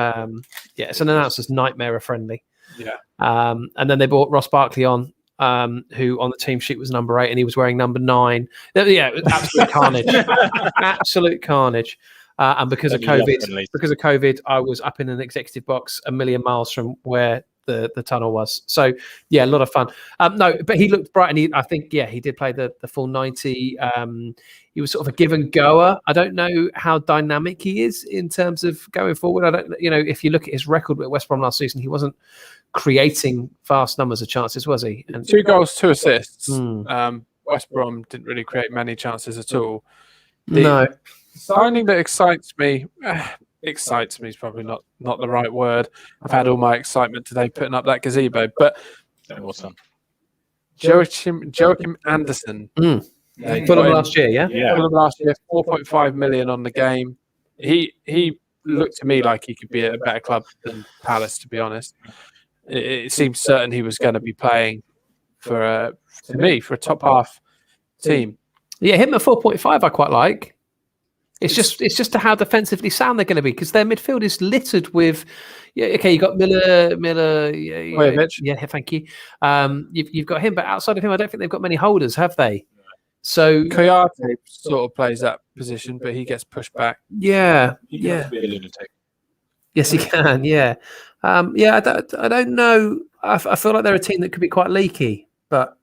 it's an announcer's nightmare of friendly. Yeah. And then they brought Ross Barkley on, who on the team sheet was number 8 and he was wearing number 9. Yeah, it was absolute carnage. Absolute carnage. And because of COVID, I was up in an executive box a million miles from where the tunnel was. So yeah, a lot of fun. No, but he looked bright, and I think he did play the full 90. He was sort of a give and goer. I don't know how dynamic he is in terms of going forward. I don't, if you look at his record with West Brom last season, he wasn't creating vast numbers of chances, was he? And 2 goals, 2 assists. West Brom didn't really create many chances at all. No. Signing that excites me is probably not the right word. I've had all my excitement today putting up that gazebo, but Awesome. Joachim Anderson. Fulham last year, yeah? Fulham last year, 4.5 million on the game. He looked to me like he could be at a better club than Palace, to be honest. It seemed certain he was going to be playing for a top half team. Yeah, him at 4.5 I quite like. It's just to how defensively sound they're going to be, because their midfield is littered with. You got Miller. Yeah, thank you. You've got him, but outside of him, I don't think they've got many holders, have they? So Kouyaté sort of plays that position, but he gets pushed back. Yeah. He can be a lunatic. Yes, he can. Yeah. I don't know. I feel like they're a team that could be quite leaky, but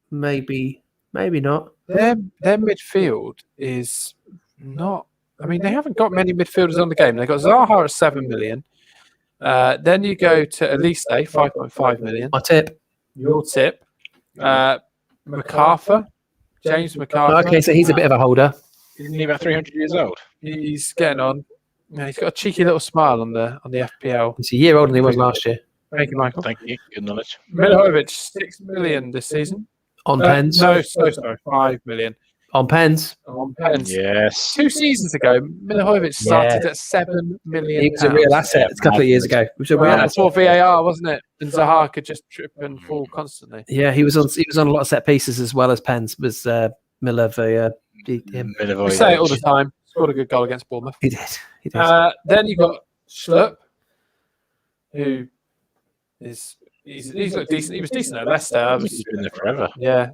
maybe not. Their midfield is not. I mean, they haven't got many midfielders on the game. They've got Zaha at 7 million. Then you go to Elise, 5.5 million. My tip. Your tip. MacArthur. James MacArthur. Okay, so he's a bit of a holder. Isn't he about 300 years old? He's getting on. Yeah, he's got a cheeky little smile on the FPL. He's a year older than he was last year. Thank you, Michael. Thank you. Good knowledge. Milivojevic, 6 million this season. On pens? No, sorry, 5 million. On pens? On pens. Yes. 2 seasons ago, Milivojevic started at 7 million. He was a real asset a couple of years ago. Before VAR, wasn't it? And Zaha could just trip and fall constantly. Yeah, he was on a lot of set pieces as well as pens. Was Milivojevic? We say it all the time. Scored a good goal against Bournemouth. He did. Then you got Schlupp, who he's looked decent. He was decent at Leicester. He's been there forever. Yeah.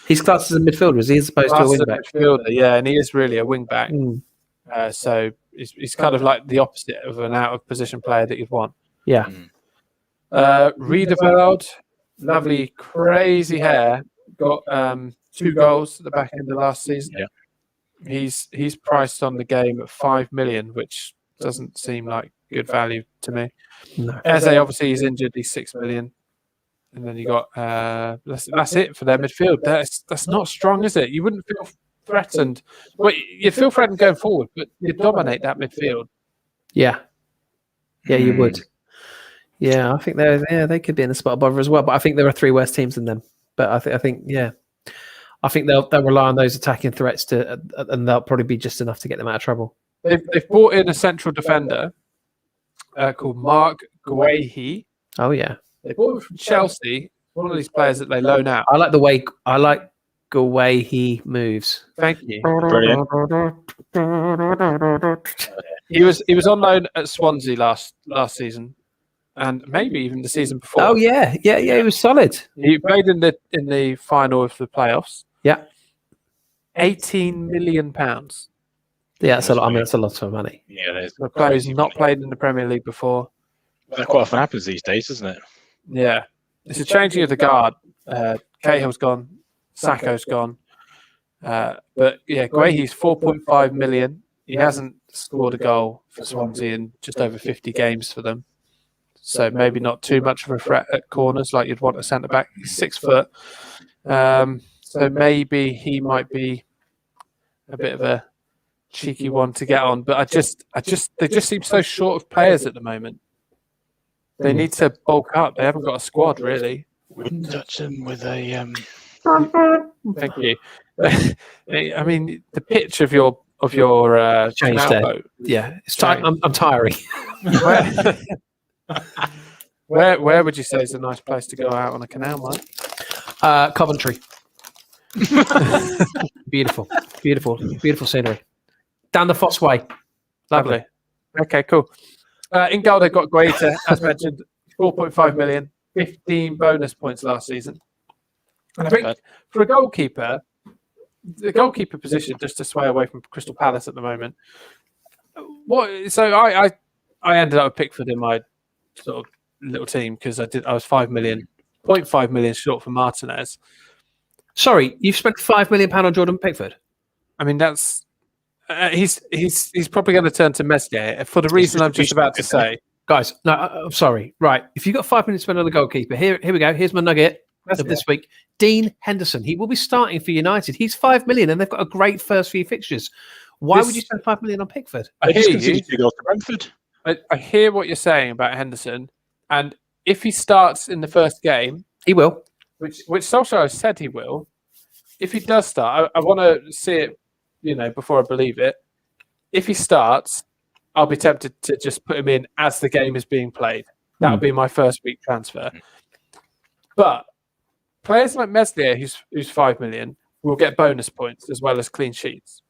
He's classed as a midfielder, is he, as opposed to a wing back? Midfielder, yeah, and he is really a wing back. So he's kind of like the opposite of an out of position player that you'd want. Yeah. Riedewald, lovely, crazy hair. Got 2 goals at the back end of last season. Yeah. He's priced on the game at 5 million, which doesn't seem like good value to me. No. Eze, obviously, he's injured. He's 6 million. And then you got that's it for their midfield. That's not strong, is it? You wouldn't feel threatened. Well, you'd feel threatened going forward, but you dominate that midfield. Yeah, you would. Yeah, I think they could be in the spot above as well. But I think there are 3 worse teams than them. But I think they'll rely on those attacking threats and they'll probably be just enough to get them out of trouble. They've brought in a central defender called Mark Guehi. Oh yeah. They bought him from Chelsea. One of these players that they loan out. I like the way Guehi moves. Thank you. Brilliant. He was on loan at Swansea last season, and maybe even the season before. Oh yeah. He was solid. He played in the final of the playoffs. Yeah. £18 million. Yeah, that's a lot. I mean, that's a lot of money. Yeah, there's The player who's not played in the Premier League before. that quite often happens these days, doesn't it? Yeah, it's a changing of the guard. Cahill's gone, Sacco's gone, but yeah, Guehi's 4.5 million. He hasn't scored a goal for Swansea in just over 50 games for them, so maybe not too much of a threat at corners like you'd want a centre back. He's 6 foot, so maybe he might be a bit of a cheeky one to get on. But they just seem so short of players at the moment. They need to bulk up. They haven't got a squad really. Wouldn't touch them with a. Thank you. I mean, the pitch of your Changed canal there. boat. Yeah, it's time. I'm tiring. Where would you say is a nice place to go out on a canal, Mike? Coventry. Beautiful scenery. Down the Foss Way. Lovely. Okay, cool. In goal, they've got Guaita, as mentioned, 4.5 million, 15 bonus points last season. And I think for a goalkeeper, the goalkeeper position, just to sway away from Crystal Palace at the moment. So I ended up with Pickford in my sort of little team because I was 5 million, 0.5 million short for Martinez. Sorry, you've spent £5 million on Jordan Pickford. I mean, that's he's probably going to turn to Meslier for the reason I'm just about to say. Guys, no, I'm sorry. Right, if you've got 5 minutes to spend on a goalkeeper, here we go. Here's my nugget of this week. Dean Henderson. He will be starting for United. He's 5 million, and they've got a great first few fixtures. Why would you spend 5 million on Pickford? I hear you. 2 goals to Brentford. I hear what you're saying about Henderson, and if he starts in the first game, He will. which Solskjaer has said he will. If he does start, I want to see it, before I believe it. If he starts, I'll be tempted to just put him in as the game is being played. That would be my first week transfer. But players like Meslier, who's 5 million, will get bonus points as well as clean sheets.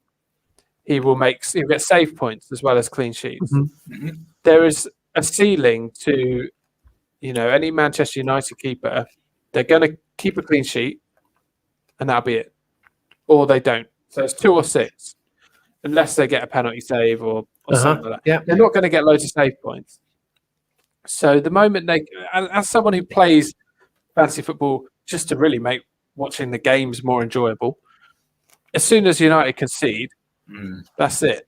He'll get save points as well as clean sheets. Mm-hmm. There is a ceiling to, any Manchester United keeper. They're going to keep a clean sheet, and that'll be it, or they don't. So it's 2 or 6, unless they get a penalty save or something like that. Yeah. They're not going to get loads of save points. So the moment as someone who plays fantasy football just to really make watching the games more enjoyable, as soon as United concede, that's it.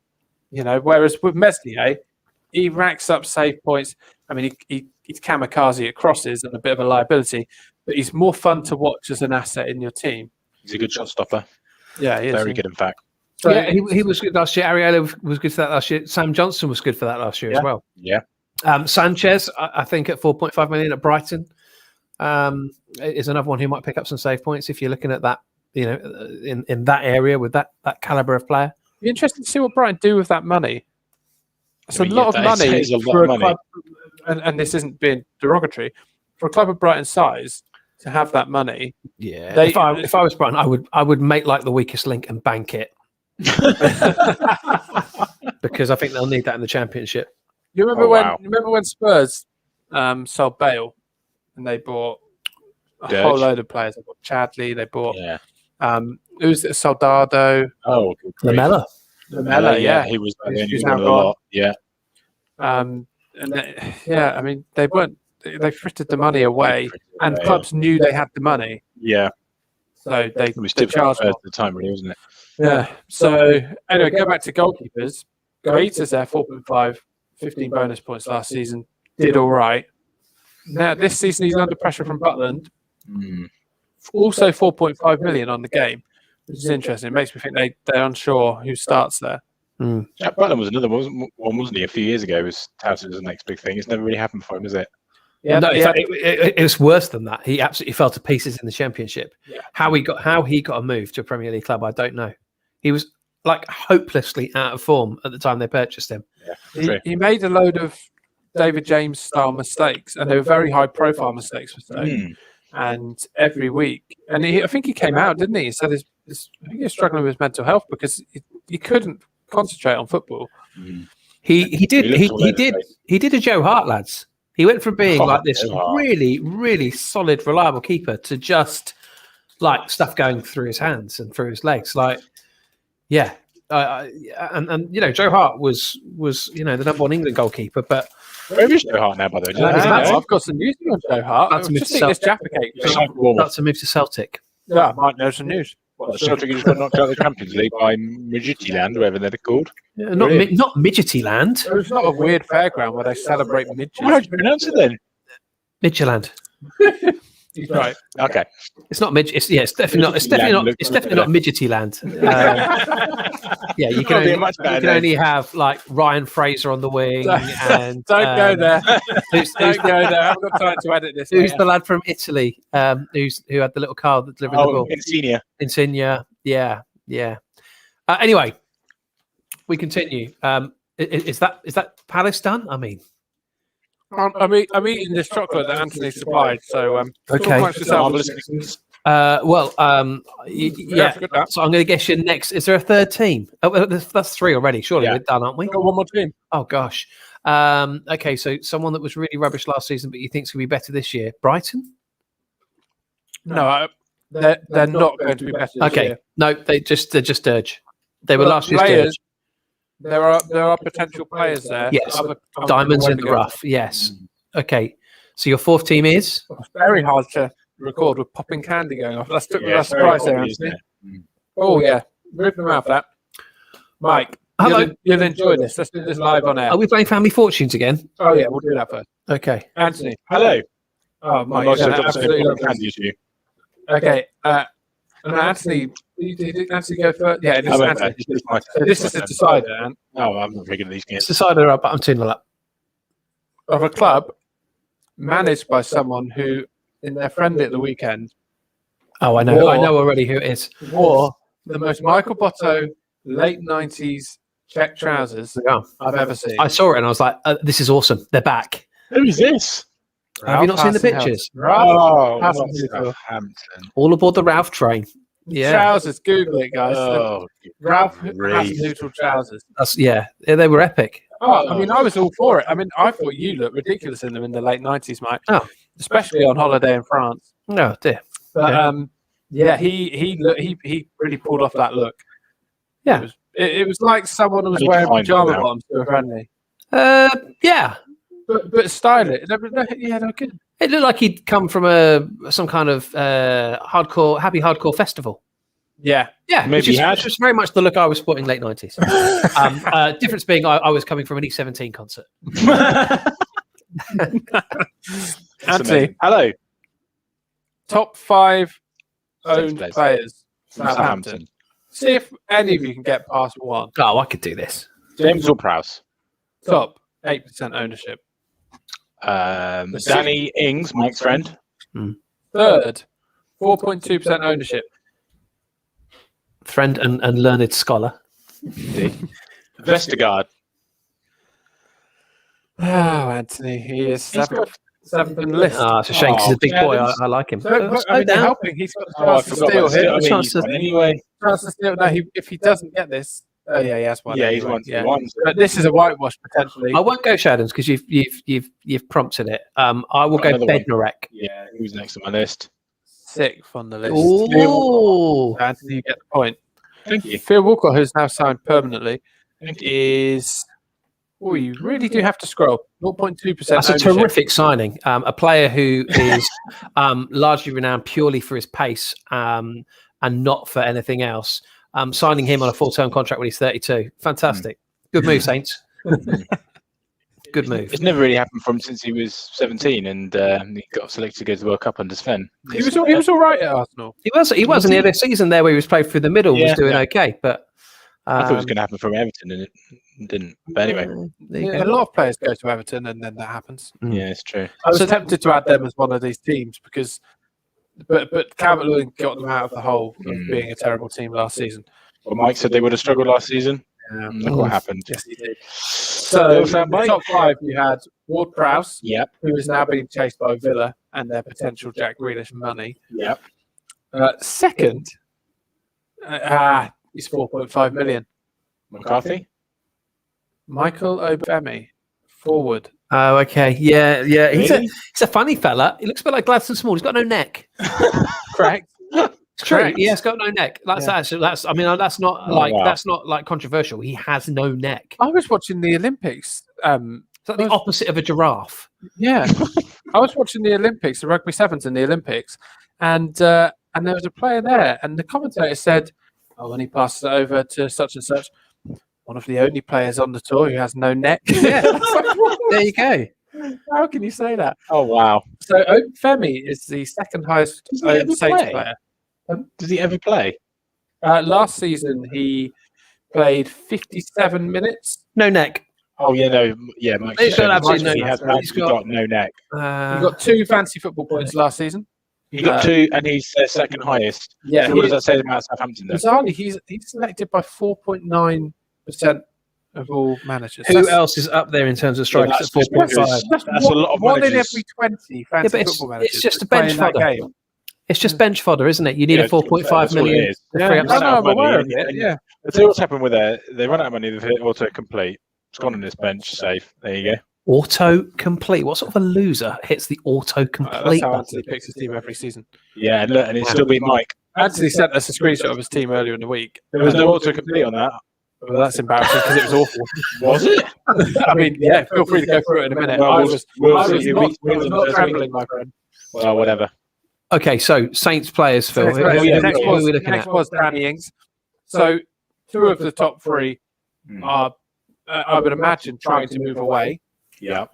Whereas with Meslier, he racks up save points. I mean, he's kamikaze at crosses and a bit of a liability, but he's more fun to watch as an asset in your team. He's a good shot stopper. Yeah, he is. Very good, in fact. So, yeah, he was good last year. Ariella was good for that last year. Sam Johnson was good for that last year as well. Yeah. Sanchez, I think at 4.5 million at Brighton, is another one who might pick up some save points if you're looking at that, in that area with that caliber of player. be interesting to see what Brighton do with that money. It's a lot of money It's a lot for of a money. club, and this isn't being derogatory, for a club of Brighton's size to have that money. Yeah, if I was Brighton, I would make like the weakest link and bank it because I think they'll need that in the Championship. You remember when Spurs sold Bale and they bought a Dirge. whole load of players. They bought Chadley. They bought who's it? Soldado. Oh, Lamella. Lamella, yeah. He was the He's only now one of the gone. lot. Yeah. I mean, they frittered the money away, and Yeah. clubs knew they had the money, Yeah. so they It was different charged at more. the time, really, wasn't it? Yeah. So anyway, go back to goalkeepers. Guaita's there, 4.5, 15 bonus points last season. Did all right. Now this season he's under pressure from Butland. Also 4.5 million on the game, which is interesting. It makes me think they're unsure who starts there. Jack Butland was another one, wasn't he? A few years ago, it was touted as the next big thing. It's never really happened for him, is it? Yeah, No, in fact, it was worse than that. He absolutely fell to pieces in the Championship. Yeah. How he got a move to a Premier League club, I don't know. He was like hopelessly out of form at the time they purchased him. Yeah, he made a load of David James style mistakes, and they were very high profile mistakes for Stoke. and every week, and I think he came out, didn't he? He said I think he was struggling with his mental health because he couldn't concentrate on football. He did a Joe Hart, lads. He went from being like this really, really solid, reliable keeper to just like stuff going through his hands and through his legs. Like, yeah. And Joe Hart was the number one England goalkeeper, but where is Joe Hart now, by the way? I've got some news on Joe Hart. About to move to Celtic. Yeah, might know some news. Celtic just got knocked out of the Champions League by Midgetland, whatever they're called. Not Midgetland. It's not a weird fairground where they celebrate midgets. How do you pronounce it then? Midgetland. Right. Okay. It's not midget. It's definitely not. It's definitely not Midgety land. Yeah, you can only have like Ryan Fraser on the wing. And don't go there. Don't go there. I've got time to edit this. Who's the lad from Italy? Who had the little car that delivered the ball? Insigne. Yeah. Anyway, we continue. Is that Palace done? I mean. I'm eating this chocolate that Anthony supplied, so okay. Yeah. So I'm going to guess your next. Is there a third team? Oh, that's three already. Surely we're done, aren't we? Got one more team. Oh gosh. Okay, so someone that was really rubbish last season, but you think's going to be better this year. Brighton? No, they're not going to be better. This year. No, they're just Dirge. They were last year's Dirge. There are potential players there. Yes, diamonds in the rough. Yes. Okay. So your fourth team is? It's very hard to record with popping candy going off. That's a surprise there, Anthony. Oh yeah, rip them out that. Mike, you'll enjoy this. Let's do this live on air. Are we playing Family Fortunes again? Oh yeah, we'll do that first. Okay. Anthony. Hello. Oh, Mike, okay. And Anthony, did Anthony go first? Yeah, this is Anthony. So this is the decider, Ant. Oh, I'm not very good at these games. It's decider up, but I'm 2-0 up. Of a club managed by someone who, in their friendly at the weekend. Oh, I know. I know already who it is. Wore the most Michael Botto late 90s check trousers I've ever seen. I saw it and I was like, this is awesome. They're back. Who is this? Have you not seen the pictures? Hampton. All aboard the Ralph train. Yeah. Trousers, Google it, guys. Ralph neutral trousers. They were epic. Oh, I mean, I was all for it. I mean, I thought you looked ridiculous in them in the late 90s, Mike. Oh. Especially on holiday in France. No, dear. But he really pulled off that look. Yeah. It was like someone was wearing pajama bottoms to a friendly. Yeah. But stylish. They were good. It looked like he'd come from some kind of happy hardcore festival. Yeah. Maybe which was very much the look I was sporting late 90s. Difference being I was coming from an E17 concert. Anthony, hello. Top 5 owned players. Southampton. See if any of you can get past one. Oh, I could do this. James or Prowse? Top 8% ownership. Danny Ings, Mike's friend. Third, 4.2% ownership. Friend and learned scholar. Vestergaard. Oh, Anthony, he is seventh on the list. It's a shame because he's a big boy. I like him. Helping. He's got a chance to steal here. Anyway. Chance to steal. No, if he doesn't get this. Oh yeah, he has one. Yeah, he's won. But this is a whitewash potentially. I won't go Shadens because you've prompted it. I will go Bednarek. Yeah, who's next on my list? 6th on the list. Ooh. Anthony, you get the point. Thank you. Phil Walcott, who's now signed permanently, is. Oh, you really do have to scroll. 0.2%. That's a terrific signing. A player who is largely renowned purely for his pace and not for anything else. Signing him on a full-term contract when he's 32. Fantastic. Good move, Saints. Good move. It's never really happened for him since he was 17 and he got selected to go to the World Cup under Sven. He was all right at Arsenal. He was in the season there where he was played through the middle was doing okay, but I thought it was going to happen from Everton and it didn't. But anyway. A lot of players go to Everton and then that happens. Yeah, it's true. I was tempted to add them as one of these teams because but Calvert-Lewin got them out of the hole of being a terrible team last season. Well, Mike said they would have struggled last season. Look what happened. Yes, he did. So, the top 5, you had Ward-Prowse, who is now being chased by Villa and their potential Jack Grealish money. Yep. Second, he's 4.5 million. McCarthy? Michael Obafemi, forward. Oh, okay. Yeah. He's Really? a funny fella. He looks a bit like Gladstone Small. He's got no neck. Correct. It's true. Correct. He has got no neck. That's not like controversial. He has no neck. I was watching the Olympics. It's like the opposite of a giraffe. Yeah. I was watching the Olympics, the rugby sevens in the Olympics, and there was a player there, and the commentator said, when he passes it over to such and such, one of the only players on the tour who has no neck. Yeah. There you go. How can you say that? Oh, wow. So Femi is the second highest owned Saints player. Does he ever play? Last season, he played 57 minutes. No neck. Oh, yeah, no. Yeah, Mike. He's got absolutely no He neck. has actually got no neck. He got 2 fantasy football points last season. He got 2, and he's second highest. Yeah. So what does that say about Southampton, then? Bizarrely, he's selected by 4.9% of all managers. Who else is up there in terms of strikers at 4.5? That's a lot of one in managers. every 20 fantasy but football managers. it's just a bench playing that fodder. game. It's just bench fodder, isn't it? You need a 4.5 million. It is. to free up I know, I'm money, aware of and- it. Yeah. So what's happened with that? They run out of money. They've hit autocomplete. It's gone on this bench. Safe. There you go. Auto-complete. What sort of a loser hits the That's auto-complete how button? Anthony picks his team every season. Yeah, and look, and it's still been Mike. Anthony sent us a screenshot of his team earlier in the week. There was no autocomplete on that. Well, that's embarrassing because it was awful. Was it? I mean, yeah, feel free to go through it in a minute. Well, I was we'll not trembling, my friend. Well, whatever. Okay, so Saints players, Phil. Next Who was- are next we was- looking next at? was Danny Ings. So 2 of the top 3 are, I would imagine, trying to move away. Yeah.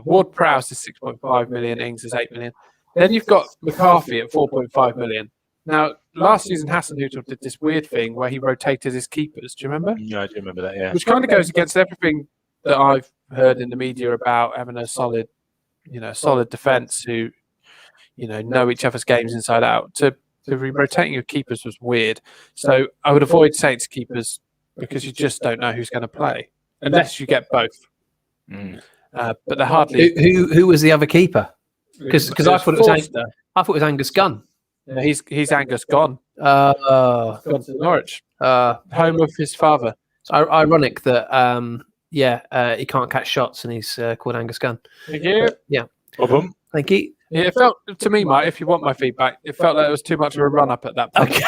Ward-Prowse is 6.5 million, Ings is 8 million. Then you've got McCarthy at 4.5 million. Now, last season, Hasenhüttl did this weird thing where he rotated his keepers. Do you remember? Yeah, I do remember that. Yeah. Which kind of goes against everything that I've heard in the media about having a solid defence who, know each other's games inside out. To be rotating your keepers was weird. So I would avoid Saints keepers because you just don't know who's going to play unless you get both. But they're hardly. Who was the other keeper? Because I thought it was Forster. I thought it was Angus Gunn. Yeah, he's Angus gone. Uh, Gone to Norwich, uh, home of his father. it's ironic that he can't catch shots and he's called Angus Gunn. Thank you. Problem. Thank you. Yeah, it felt to me, Mike. If you want my feedback, it felt like it was too much of a run up at that point. Okay.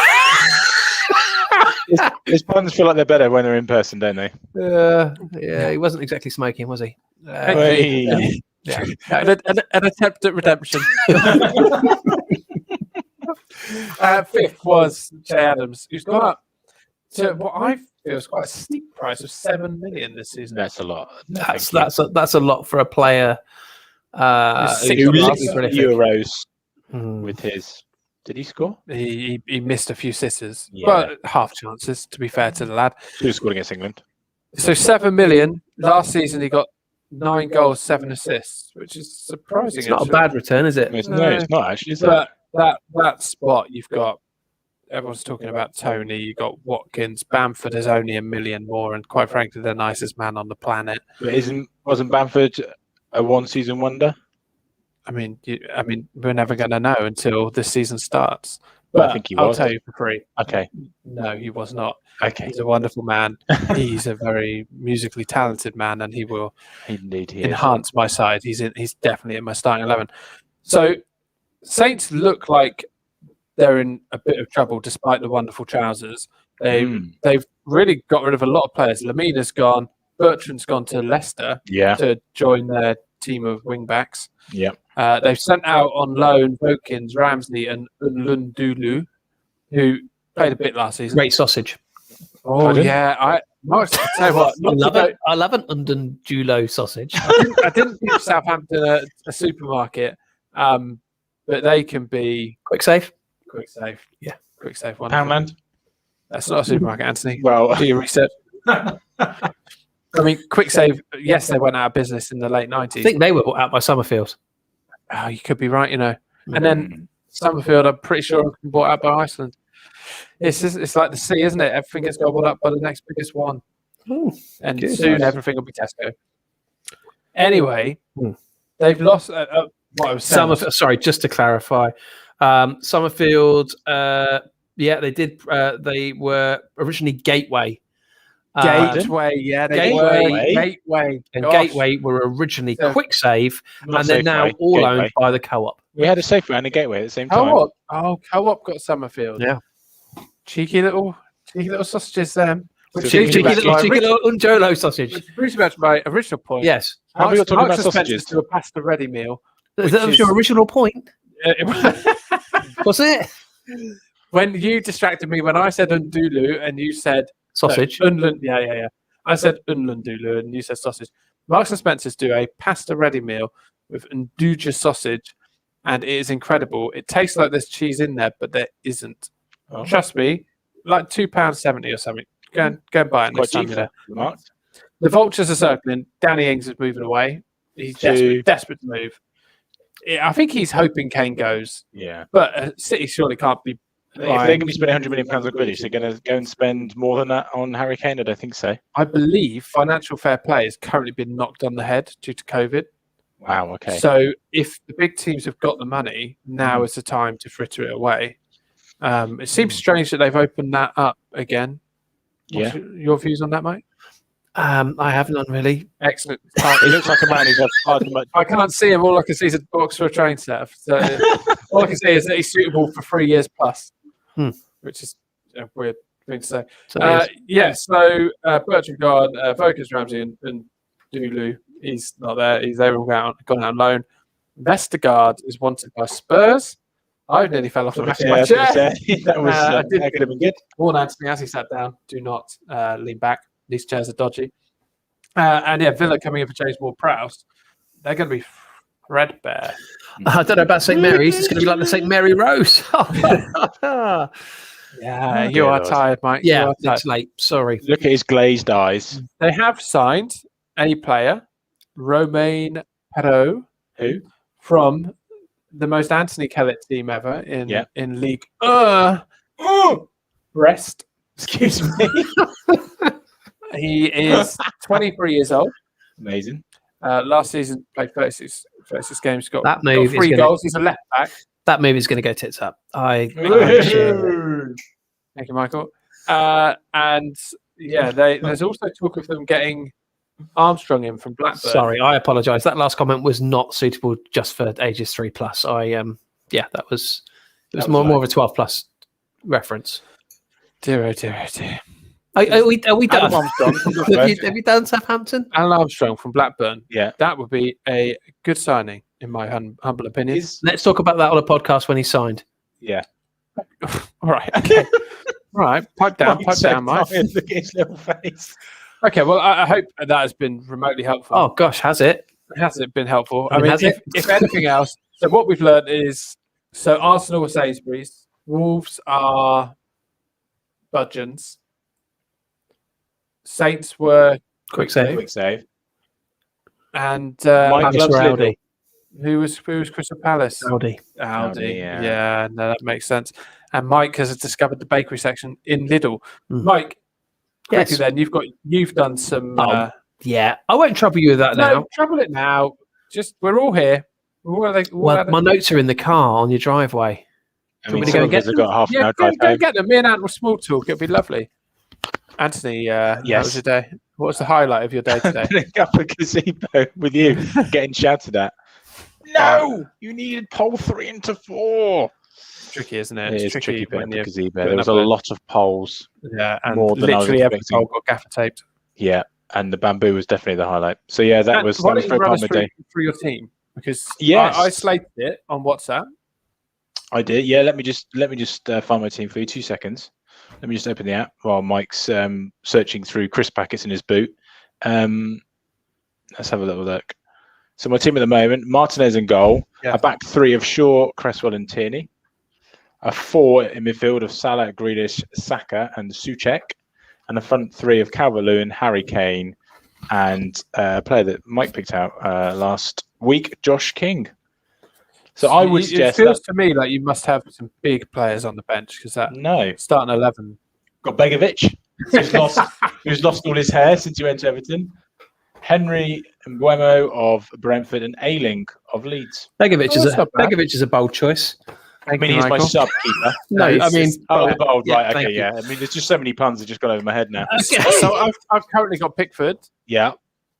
His puns feel like they're better when they're in person, don't they? Yeah, he wasn't exactly smoking, was he? Hey. Yeah. An attempt at redemption. Fifth was Jay Adams, who's gone up to what I feel is quite a steep price of 7 million this season. That's a lot. That's a lot for a player. Six Who of leads us. prolific. Euros Hmm. with his. Did he score? He missed a few sitters, Yeah. but half chances, to be fair to the lad. Who scored against England? So 7 million. Last season, he got 9 goals, 7 assists, which is surprising. It's not a actually. bad return, is it? No, it's not actually. Is it? But that spot, you've got everyone's talking about Tony. You've got Watkins. Bamford is only 1 million more, and quite frankly, the nicest man on the planet. But wasn't Bamford a one-season wonder? I mean, we're never going to know until this season starts. But I think he I'll was. tell you for free. Okay. No, he was not. Okay. He's a wonderful man. He's a very musically talented man, and he will Indeed, he is. enhance my side. He's definitely in my starting 11. So Saints look like they're in a bit of trouble despite the wonderful trousers. They've really got rid of a lot of players. Lamina's gone. Bertrand's gone to Leicester Yeah. to join their team of wing backs. Yeah. They've sent out on loan Vokins, Ramsey, and Lundulu, who played a bit last season. Great sausage. Oh Pardon? yeah, tell you what, I love it. I love an Undulo sausage. I didn't think Southampton a supermarket, but they can be Quick save. quick save. Yeah. Quick save. Wonderful. Poundland. That's not a supermarket, Anthony. Well, Do your research. I mean, quick save. Yes, they went out of business in the late I 90s. think they were bought out by Summerfield. Oh, you could be right, And then Summerfield, I'm pretty sure, bought out by Iceland. It's like the sea, isn't it? Everything gets gobbled up by the next biggest one. Ooh, And good. soon everything will be Tesco. Anyway, they've lost what I was saying. Sorry, just to clarify, Summerfield, they did. They were originally Gateway. Gateway, yeah, they were Gateway. And Gateway were originally Quick Save, and they're now all Gateway. owned by the Co-op. We had a Safeway and a Gateway at the same time. Co-op. Oh, Co-op got Summerfield. Yeah. Cheeky little sausages. Cheeky little Unjolo sausage. Which brings me back to my original point. Yes. Have we got talking about sausages? To a pasta ready meal. That was your original point. Was it? When you distracted me when I said undulu and you said sausage. Unlund, yeah. I said unlundulu and you said sausage. Marks and Spencer's do a pasta ready meal with nduja sausage, and it is incredible. It tastes like there's cheese in there, but there isn't. Oh. Trust me, like £2.70 or something. Go and buy it next time you're there. The vultures are circling. Danny Ings is moving away. He's desperate to move. I think he's hoping Kane goes. Yeah. But City surely can't be. If they're going to be spending £100 million on Grealish, they're going to go and spend more than that on Harry Kane? I don't think so. I believe financial fair play has currently been knocked on the head due to COVID. Wow, okay. So if the big teams have got the money, now is the time to fritter it away. It seems strange that they've opened that up again. What's your views on that, Mike? I have none really. Excellent. He looks like a man who's had far too much. I can't see him. All I can see is a box for a train set. So all I can see is that he's suitable for 3 years plus, which is a weird thing to say. So Bertrand Guard, Focus Ramsey, and Dulu. He's not there. They're all gone out on loan. Vestergaard is wanted by Spurs. I nearly fell off the back of my chair. That could have been good. Warn Anthony as he sat down. Do not lean back. These chairs are dodgy. Villa coming in for James Ward-Prowse. They're going to be threadbare. I don't know about St. Mary's. It's going to be like the St. Mary Rose. You are tired, Mike. Yeah, it's late. Sorry. Look at his glazed eyes. They have signed a player, Romain Perrault, who from the most Anthony Kellett team ever in League Brest. Excuse me. He is 23 years old. Amazing. Last season played 36 games. Got 3 goals. He's a left back. That move is going to go tits up. Thank you, Michael. There's also talk of them getting Armstrong in from Blackburn. Sorry, I apologise. That last comment was not suitable just for ages 3+. That was more of a 12+ reference. Dear, oh dear, oh dear. Are we done? Armstrong have you done Southampton? Alan Armstrong from Blackburn. Yeah. That would be a good signing, in my humble opinion. Let's talk about that on a podcast when he's signed. Yeah. All right. Okay. All right. Pipe down, Mike. Look at his little face. Okay. Well, I hope that has been remotely helpful. Oh, gosh, has it? Has it been helpful? I mean if anything else, so what we've learned is, Arsenal were Sainsbury's, Wolves are Budgeons, Saints were Quick Save. And Mike loves Lidl. Who was Crystal Palace? Aldi. Yeah, no, that makes sense. And Mike has discovered the bakery section in Lidl. Mike, quickly then, you've done some. Yeah, I won't trouble you with that now. No, trouble it now. Just we're all here. My notes are in the car on your driveway. I mean, go get them? Got half an hour go get them. Me and Ant will small talk. It'll be lovely. Anthony, how was your day? What was the highlight of your day today? Up a gazebo with you, getting shouted at. No, you needed pole 3 into 4. It's tricky, isn't it? It's tricky when you're gazebo. There was a lot of poles. Yeah, and more than literally every pole got gaffer taped. Yeah, and the bamboo was definitely the highlight. So yeah, that was very part of the day. For your team, because I slated it on WhatsApp. I did. Yeah, let me just find my team for you. 2 seconds. Let me just open the app while Mike's searching through crisp packets in his boot. Let's have a little look. So my team at the moment: Martinez in goal, a back 3 of Shaw, Cresswell, and Tierney, a 4 in midfield of Salah, Grealish, Saka, and Souček, and a front 3 of Calvert-Lewin, Harry Kane, and a player that Mike picked out last week, Josh King. So I would suggest it feels to me like you must have some big players on the bench because that no. starting 11. Got Begovic, who's lost all his hair since he went to Everton. Henry Mbuemo of Brentford and Ayling of Leeds. Begovic is a bold choice. I mean, he's my sub keeper. No, I mean, bold, yeah, right? Okay, yeah. I mean, there's just so many puns that just got over my head now. So I've currently got Pickford, Yeah,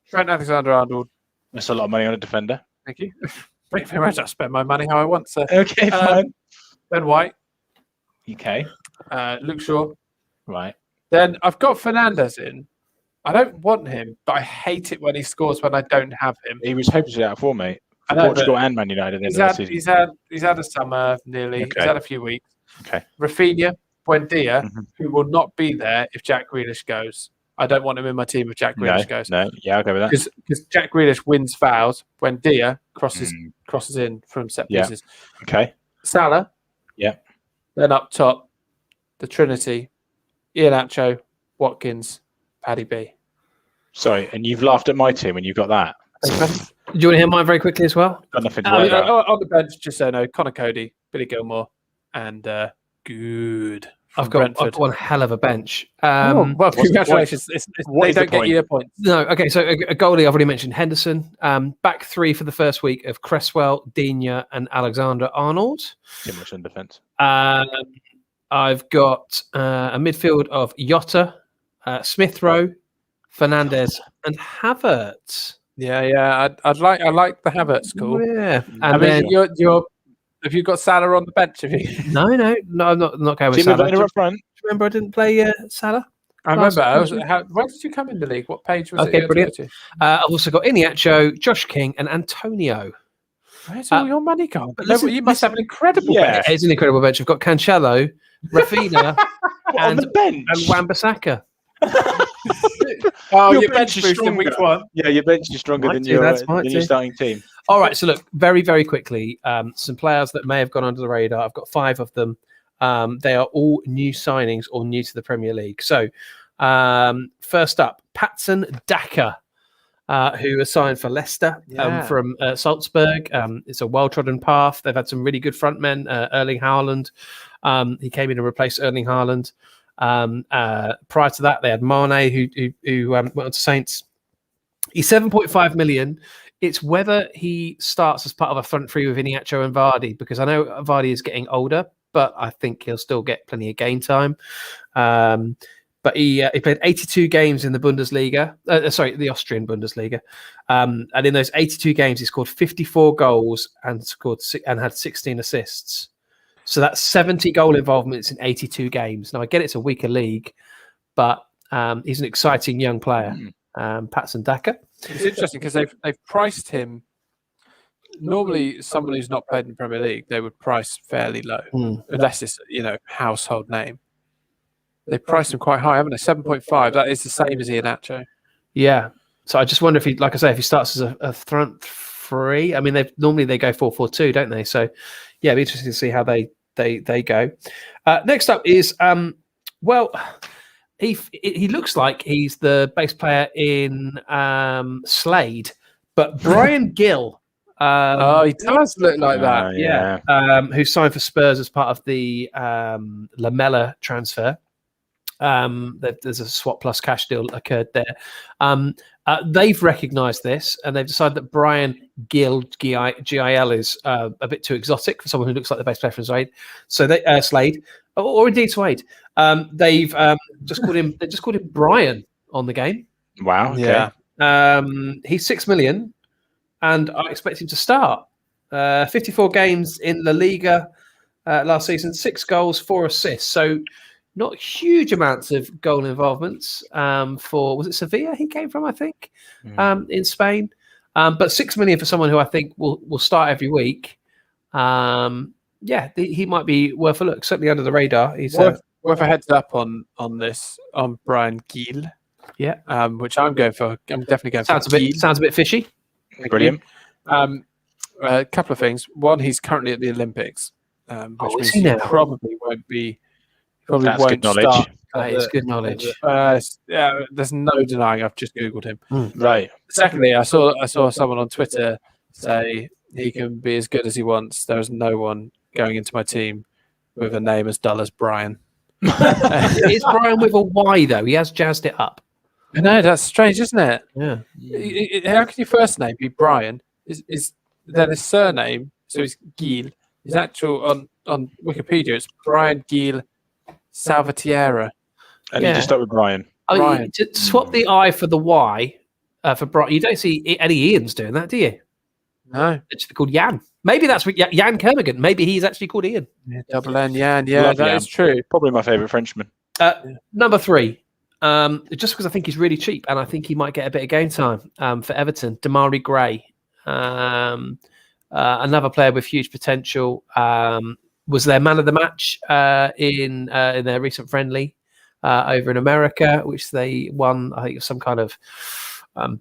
Trent Alexander-Arnold. that's a lot of money on a defender. Thank you. Thank you very much. I spend my money how I want. So Okay, fine. Ben White, Okay, Luke Shaw. right. Then I've got Fernandes in. I don't want him, but I hate it when he scores when I don't have him. He was hoping to do that for me. For I know, Portugal and Man United. He's had a summer nearly. Okay. He's had a few weeks. Okay. Rafinha, Buendia, Mhm. who will not be there if Jack Grealish goes. I don't want him in my team if Jack Grealish goes. No, yeah, I'll go with that. Because Jack Grealish wins fouls. Buendia crosses in from set pieces. Okay. Salah. Yeah. Then up top, the Trinity, Iheanacho, Watkins, Paddy B. Sorry, and you've laughed at my team when you got that. Do you want to hear mine very quickly as well? Got nothing to worry about. On the bench, just so no, Connor Cody, Billy Gilmore, and good. I've got one hell of a bench. Congratulations. They don't get you a point. No, okay, so a goalie, I've already mentioned Henderson. Back three for the first week of Cresswell, Digne, and Alexander-Arnold. Too much in defence. I've got a midfield of Jota, Smith Rowe, Fernandes, and Havertz. Yeah. I like the Havertz call. Yeah, And then you're. Have you got Salah on the bench? Have you? No, I'm not going with Team Salah. up front. Remember, I didn't play Salah. I remember. Where did you come in the league? What page was it? Okay, brilliant. I've also got Iheanacho, Josh King, and Antonio. Where's all your money gone? But listen, you must have an incredible bench. It's an incredible bench. I've got Cancelo, Rafinha, on the bench. and Wan-Bissaka. Your bench is stronger. Week one. Yeah, your bench is stronger than your starting team. All right, so look, very, very quickly, some players that may have gone under the radar. I've got 5 of them. They are all new signings or new to the Premier League. So first up, Patson Daka, who was signed for Leicester from Salzburg. It's a well-trodden path. They've had some really good front men. Erling Haaland. He came in to replace Erling Haaland. Prior to that, they had Mane, who went on to Saints. He's 7.5 million. It's whether he starts as part of a front three with Iheanacho and Vardy, because I know Vardy is getting older, but I think he'll still get plenty of game time. But he played 82 games in the Bundesliga, the Austrian Bundesliga, and in those 82 games, he scored 54 goals and had 16 assists. So that's 70 goal involvements in 82 games. Now I get it's a weaker league, but he's an exciting young player, Patson Daka. It's interesting because they've priced him. Normally, someone who's not played in the Premier League, they would price fairly low, unless it's household name. They priced him quite high, haven't they? 7.5. That is the same as Iheanacho. Yeah. So I just wonder if he starts as a front three. I mean, they go 4-4-2, don't they? So yeah, it'd be interesting to see how they go. Next up is he looks like he's the bass player in Slade, but Brian Gill. He does look like that. Yeah. Who signed for Spurs as part of the Lamella transfer. There's a swap plus cash deal occurred there. They've recognised this and they've decided that Brian Gill, GIL, is a bit too exotic for someone who looks like the best player from Slade. So they Slade, or indeed Slade. They've just called him Brian on the game. Wow. Okay. Yeah. He's 6 million, and I expect him to start. 54 games in La Liga last season, 6 goals, 4 assists. So not huge amounts of goal involvements for, was it Sevilla he came from, I think, in Spain. But 6 million for someone who I think will start every week. He might be worth a look, certainly under the radar. He's worth a heads up on this, on Brian Gill. Yeah. Which I'm going for. I'm definitely going for. Sounds a bit fishy. Brilliant. A couple of things. One, he's currently at the Olympics, which means he probably won't be. That's good knowledge. That is good knowledge. There's no denying. I've just googled him. Right. Secondly, I saw someone on Twitter say he can be as good as he wants. There is no one going into my team with a name as dull as Brian. It's Brian with a Y, though. He has jazzed it up. I know, that's strange, isn't it? Yeah. How can your first name be Brian? Is then his surname, so it's Gil. His actual on Wikipedia, it's Brian Gil Salvatierra. And you just start with Brian. Brian. To swap the I for the Y for Brian, you don't see any Ians doing that, do you? No. It's called Jan. Maybe that's what Jan Kermigan. Maybe he's actually called Ian. Yeah, double N, Jan. Yeah, that is true. Probably my favourite Frenchman. Number 3. Just because I think he's really cheap and I think he might get a bit of game time for Everton. Damari Gray. Another player with huge potential. Was their man of the match in their recent friendly over in America, which they won, I think, some kind of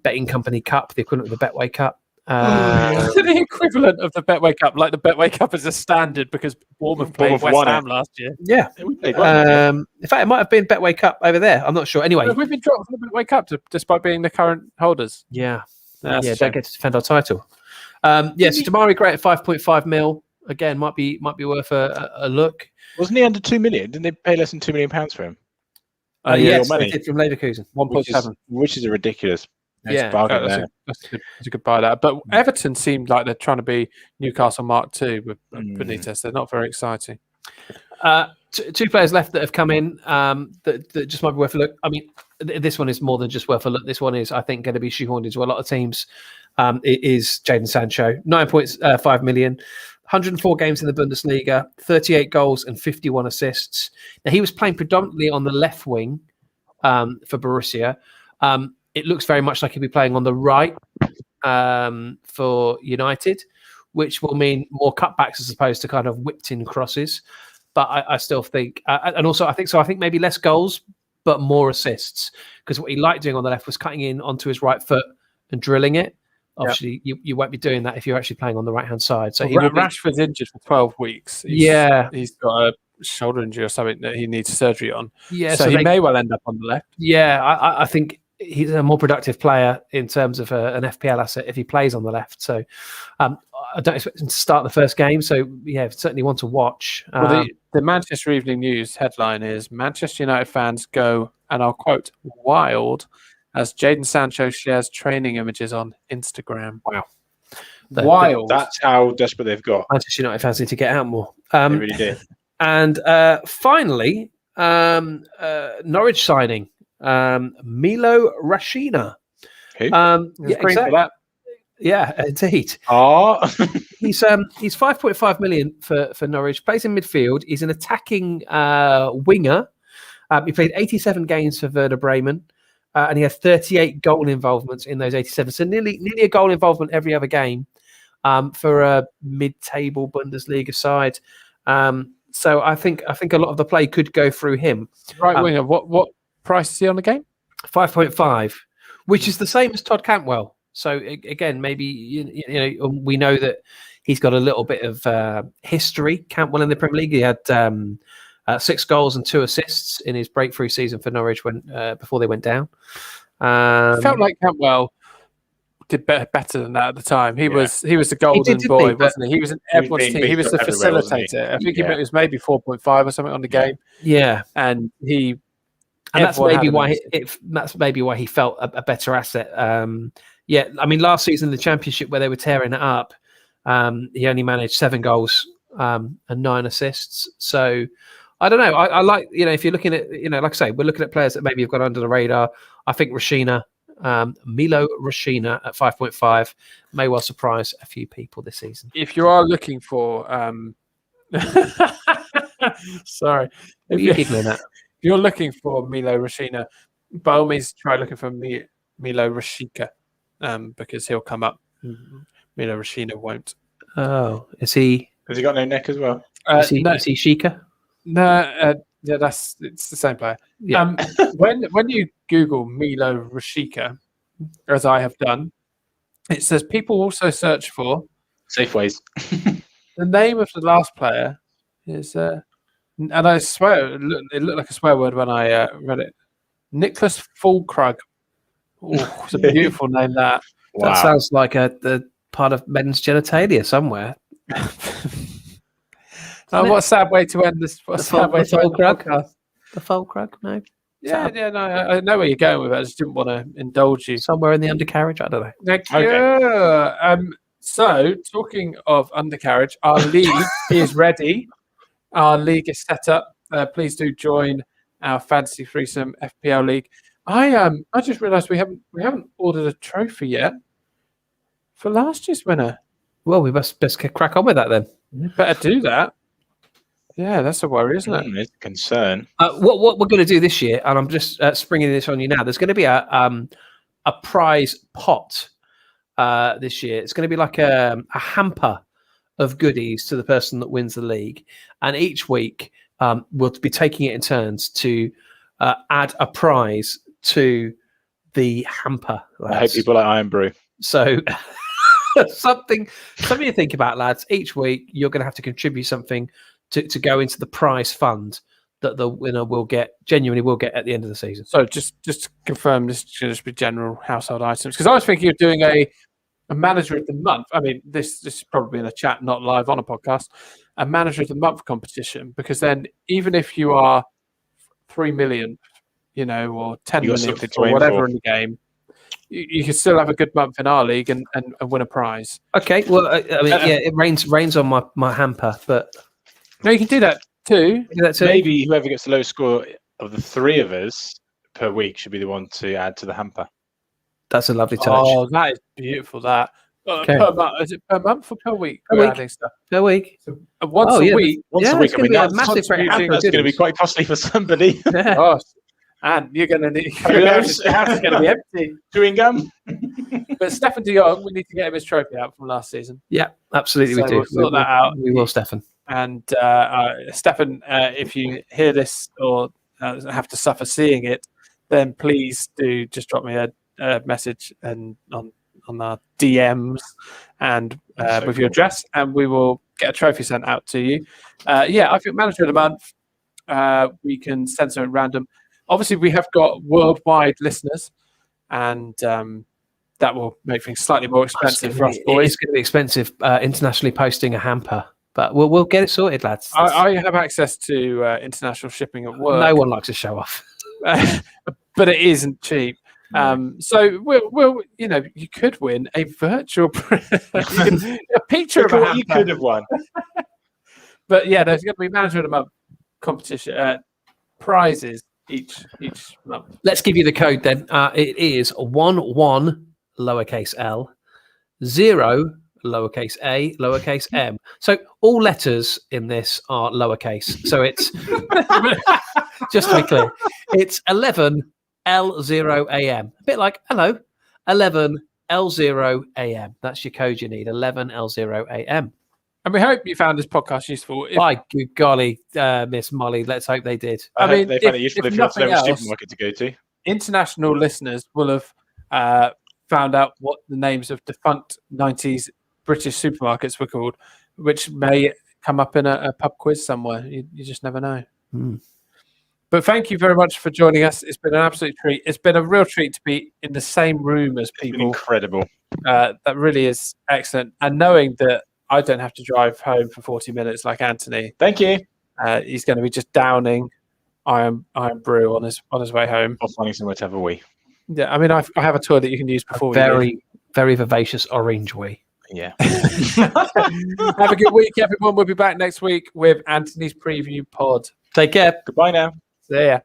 betting company cup, the equivalent of the Betway Cup. The equivalent of the Betway Cup, like the Betway Cup is a standard because Bournemouth played West Ham last year. Yeah. In fact, it might have been Betway Cup over there. I'm not sure. Anyway, we've been dropped from the Betway Cup despite being the current holders. Yeah. Don't get to defend our title. So Damari Gray at 5.5 mil. Again, might be worth a look. Wasn't he under 2 million? Didn't they pay less than £2 million for him? Yes, they did from Leverkusen. 1.7. Which is a ridiculous bargain there. That's a good buy there. But Everton seemed like they're trying to be Newcastle Mark II with Benitez. They're not very exciting. 2 players left that have come in that just might be worth a look. I mean, this one is more than just worth a look. This one is, I think, going to be shoehorned into a lot of teams. It is Jadon Sancho, 9.5 million, 104 games in the Bundesliga, 38 goals and 51 assists. Now, he was playing predominantly on the left wing for Borussia. It looks very much like he'll be playing on the right for United, which will mean more cutbacks as opposed to kind of whipped-in crosses. But I still think, and also I think maybe less goals, but more assists, because what he liked doing on the left was cutting in onto his right foot and drilling it. Obviously, you won't be doing that if you're actually playing on the right-hand side. So Rashford's injured for 12 weeks. He's got a shoulder injury or something that he needs surgery on. Yeah, so he may well end up on the left. Yeah, I think he's a more productive player in terms of an FPL asset if he plays on the left. So I don't expect him to start the first game. So yeah, certainly one to watch. Well, the Manchester Evening News headline is Manchester United fans go, and I'll quote, wild as Jadon Sancho shares training images on Instagram. Wow. Wild. That's how desperate they've got. Manchester United fans need to get out more. They really did. And finally, Norwich signing Milo Rashina. Who? For that. Yeah, indeed. He's 5.5 million for Norwich. Plays in midfield. He's an attacking winger. He played 87 games for Werder Bremen. And he had 38 goal involvements in those 87. So nearly a goal involvement every other game for a mid-table Bundesliga side. So I think a lot of the play could go through him. Right winger. What price is he on the game? 5.5, which is the same as Todd Cantwell. So again, maybe you know we know that he's got a little bit of history. Cantwell in the Premier League, he had 6 goals and 2 assists in his breakthrough season for Norwich when before they went down. Felt like Cantwell did better than that at the time. He was the golden boy, wasn't he? He was in everyone's team. He was the facilitator. I think it was maybe 4.5 or something on the game. Yeah, and that's maybe why he felt a better asset. I mean, last season in the Championship where they were tearing it up, he only managed 7 goals and 9 assists. So I don't know. I like, if you're looking at, like I say, we're looking at players that maybe have gone under the radar. I think Milo Rashina at 5.5 may well surprise a few people this season. If you are looking for, sorry, if you're giggling at, if you're looking for Milo Rashina, by all means try looking for Milo Rashika, because he'll come up. Milo Rashina won't. Oh, is he? Has he got no neck as well? Is he Shika? No, it's the same player. Yeah. When you Google Milo Rashika, as I have done, it says people also search for Safeways. The name of the last player is, and I swear it looked like a swear word when I read it. Nicholas Fulkrug. Oh, it's a beautiful name. That sounds like the part of men's genitalia somewhere. What a sad way to end this. What a sad way to end the podcast. The fulcrum, no. Yeah, no, I know where you're going with it. I just didn't want to indulge you. Somewhere in the undercarriage, I don't know. Thank you. So, talking of undercarriage, our league is ready. Our league is set up. Please do join our Fantasy Threesome FPL league. I just realised we haven't ordered a trophy yet for last year's winner. Well, we must best crack on with that then. Better do that. Yeah, that's a worry, isn't it? It's a concern. What we're going to do this year, and I'm just springing this on you now. There's going to be a prize pot this year. It's going to be like a hamper of goodies to the person that wins the league, and each week we'll be taking it in turns to add a prize to the hamper. Lads. I hope people like Iron Brew. So something to think about, lads. Each week you're going to have to contribute something to go into the prize fund that the winner genuinely will get at the end of the season. So just to confirm, this should just be general household items, because I was thinking of doing a manager of the month. I mean, this is probably in a chat, not live on a podcast. A manager of the month competition, because then even if you are 3 million, or 10 million or whatever in the game, you can still have a good month in our league and win a prize. Okay, well, I mean, it rains on my hamper, but no, you can do that too. Maybe whoever gets the lowest score of the three of us per week should be the one to add to the hamper. That's a lovely touch. Oh, that is beautiful. That okay. Per month? Is it per month or per week? Per week. Stuff? Per week. So, once a week. Once a week. I mean, that's massive going to be quite costly for somebody. Yeah. Oh, and you're going to need. The house is going to be empty. Chewing gum. But Stefan de Jong, we need to get him his trophy out from last season. Yeah, absolutely, we do. We'll sort that out. We will, Stefan. And Stefan, if you hear this or have to suffer seeing it, then please do just drop me a message and on our DMs and with your address, and we will get a trophy sent out to you. I think manager of the month, we can send something random. Obviously, we have got worldwide listeners, and that will make things slightly more expensive for us boys. It's going to be expensive internationally posting a hamper, but we'll get it sorted, lads. I have access to international shipping at work. No one likes to show off, but it isn't cheap. So we'll you could win a virtual a picture of a hamper. You could have won. But yeah, there's going to be manager of the month competition prizes each month. Let's give you the code then. It is 11 lowercase l 0 lowercase a lowercase m. So all letters in this are lowercase. So it's just to be clear, it's 11 L0 AM. A bit like hello, 11 L0 AM. That's your code you need. 11 L0 AM. And we hope you found this podcast useful. By good golly, Miss Molly, let's hope they did. I mean, they found it useful if you have a supermarket to go to. International listeners will have found out what the names of defunct 90s British supermarkets were called, which may come up in a pub quiz somewhere. You just never know. But thank you very much for joining us. It's been an absolute treat. It's been a real treat to be in the same room as people. It's been incredible. That really is excellent. And knowing that I don't have to drive home for 40 minutes like Anthony. Thank you. He's going to be just downing Iron Brew on his way home. Or finding somewhere to have a wee. Yeah, I mean, I have a toilet you can use before we leave. Very vivacious orange wee. Yeah. Have a good week, everyone. We'll be back next week with Anthony's preview pod. Take care. Goodbye now. See ya.